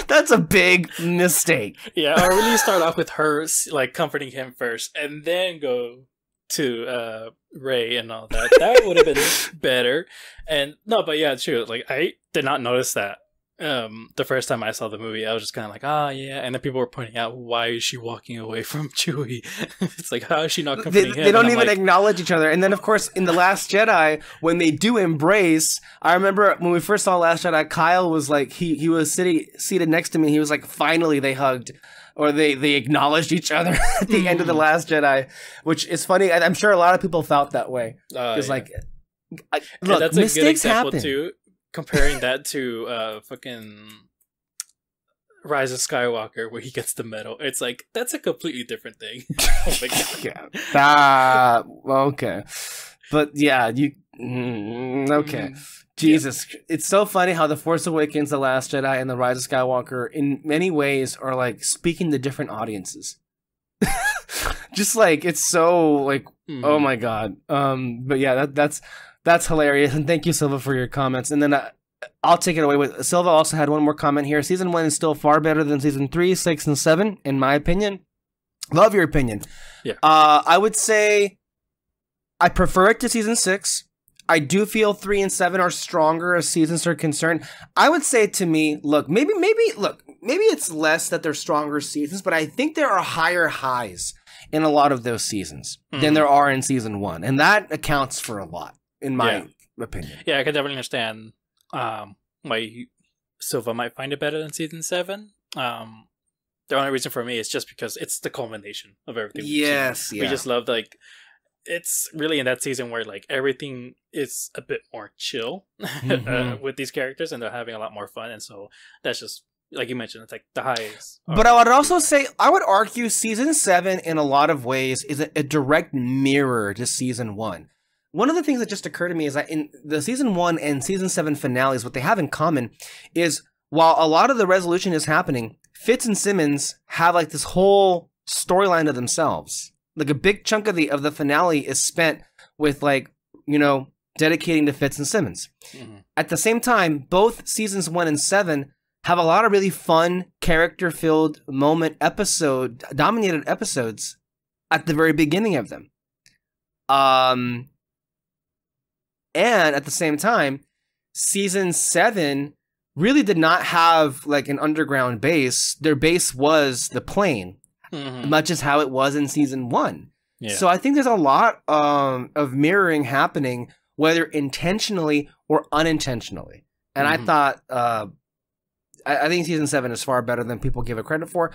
That's a big mistake. Yeah, or really start off with her like comforting him first and then go to Rey and all that. That would have been better. And no, but yeah, true. Like I did not notice that the first time I saw the movie. I was just kind of like, yeah. And then people were pointing out, why is she walking away from Chewie? It's like, how is she not comforting him? They don't even acknowledge each other. And then, of course, in The Last Jedi, when they do embrace, I remember when we first saw Last Jedi, Kyle was like, he was seated next to me. He was like, finally they hugged. Or they acknowledged each other at the end of The Last Jedi, which is funny. I'm sure a lot of people felt that way. It's like, look, that's a mistakes good example happen. too. Comparing that to fucking Rise of Skywalker, where he gets the medal, it's like that's a completely different thing. Oh my god! Yeah. Okay, but yeah, okay. Jesus, it's so funny how The Force Awakens, The Last Jedi, and The Rise of Skywalker, in many ways, are like speaking to different audiences. Just like it's so like, oh my god. But yeah, that's hilarious, and thank you, Silva, for your comments. And then I'll take it away with Silva. Also had one more comment here. Season 1 is still far better than season 3, 6, and 7, in my opinion. Love your opinion. Yeah. I would say I prefer it to season 6. I do feel 3 and 7 are stronger as seasons are concerned. I would say to me, look, maybe it's less that they're stronger seasons, but I think there are higher highs in a lot of those seasons than there are in season 1, and that accounts for a lot, in my opinion. Yeah, I can definitely understand why Silva might find it better than season 7. The only reason for me is just because it's the culmination of everything. Yes, we just love like. It's really in that season where like everything is a bit more chill with these characters, and they're having a lot more fun, and so that's just like you mentioned, it's like the highs. But I would also say, I would argue season 7 in a lot of ways is a direct mirror to season 1. One of the things that just occurred to me is that in the season 1 and season 7 finales, what they have in common is while a lot of the resolution is happening, Fitz and Simmons have like this whole storyline to themselves. Like a big chunk of the finale is spent with like, dedicating to Fitz and Simmons. At the same time, both seasons 1 and 7 have a lot of really fun, character-filled dominated episodes at the very beginning of them. And at the same time, season 7 really did not have like an underground base. Their base was the plane. Much as how it was in season 1. Yeah. So I think there's a lot of mirroring happening, whether intentionally or unintentionally. And I thought, I think season 7 is far better than people give it credit for.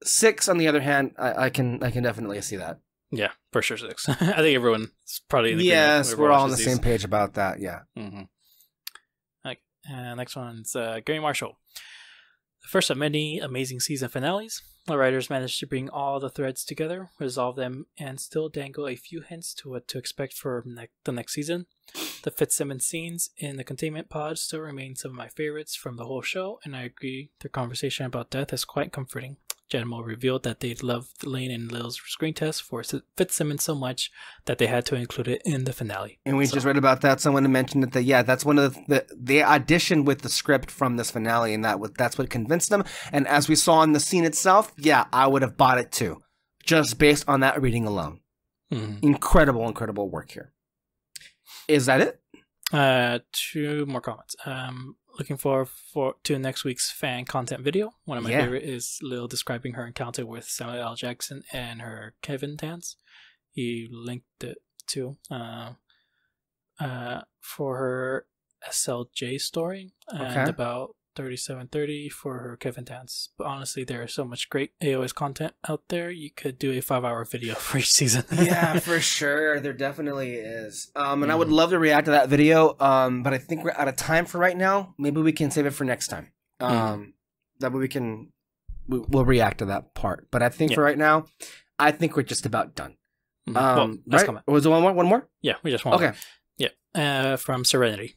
6, on the other hand, I can definitely see that. Yeah, for sure 6. I think everyone's probably in agreement. Yes, we're all on the same page about that. Yeah. Okay. Next one's Gary Marshall. The first of many amazing season finales. The writers managed to bring all the threads together, resolve them, and still dangle a few hints to what to expect for the next season. The Fitzsimmons scenes in the containment pod still remain some of my favorites from the whole show, and I agree their conversation about death is quite comforting. General revealed that they loved Lane and Lil's screen test for Fitzsimmons so much that they had to include it in the finale. And we just read about that. Someone mentioned that that's one of they auditioned with the script from this finale, and that's what convinced them. And as we saw in the scene itself, I would have bought it too, just based on that reading alone. Incredible work here. Is that it? 2 more comments. Looking forward to next week's fan content video. One of my favorite is Lil describing her encounter with Samuel L. Jackson and her Kevin dance. He linked it too. for her SLJ story and about 3730 for her Kevin dance. But honestly, there is so much great AOS content out there. You could do a 5-hour video for each season. Yeah, for sure. There definitely is. And I would love to react to that video. But I think we're out of time for right now. Maybe we can save it for next time. That way we'll react to that part. But I think for right now, I think we're just about done. Well, that's coming. Was there one more? Yeah, we just want Okay. Yeah. From Serenity.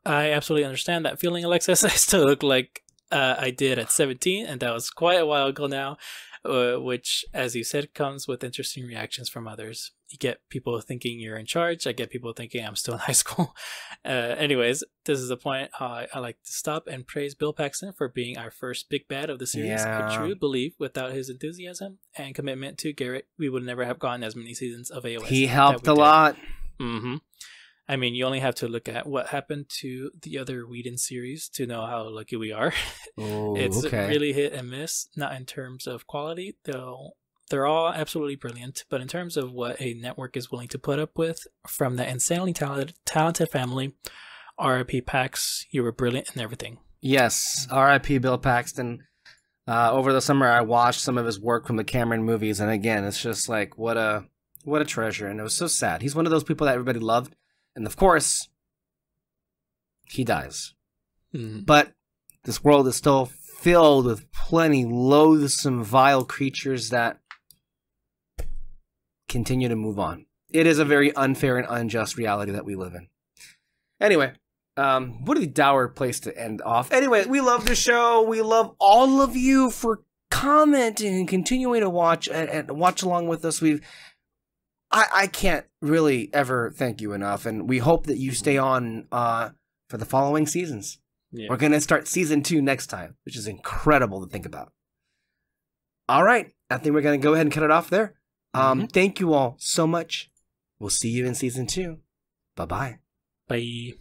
I absolutely understand that feeling, Alexis. I still look like I did at 17, and that was quite a while ago now, which, as you said, comes with interesting reactions from others. You get people thinking you're in charge. I get people thinking I'm still in high school. Anyways, this is the point how I like to stop and praise Bill Paxton for being our first big bad of the series. Yeah. I truly believe without his enthusiasm and commitment to Garrett, we would never have gotten as many seasons of AOS. He helped a lot. Mm-hmm. I mean, you only have to look at what happened to the other Whedon series to know how lucky we are. It's really hit and miss, not in terms of quality, though they're all absolutely brilliant, but in terms of what a network is willing to put up with from that insanely talented family. RIP Pax, you were brilliant in everything. Yes, RIP Bill Paxton. Over the summer, I watched some of his work from the Cameron movies, and again, it's just like, what a treasure, and it was so sad. He's one of those people that everybody loved. And of course, he dies. But this world is still filled with plenty loathsome, vile creatures that continue to move on. It is a very unfair and unjust reality that we live in. Anyway, what a dour place to end off. Anyway, we love the show. We love all of you for commenting and continuing to watch and watch along with us. I can't really ever thank you enough, and we hope that you stay on for the following seasons. Yeah. We're going to start season 2 next time, which is incredible to think about. All right, I think we're going to go ahead and cut it off there. Thank you all so much. We'll see you in season 2. Bye-bye. Bye.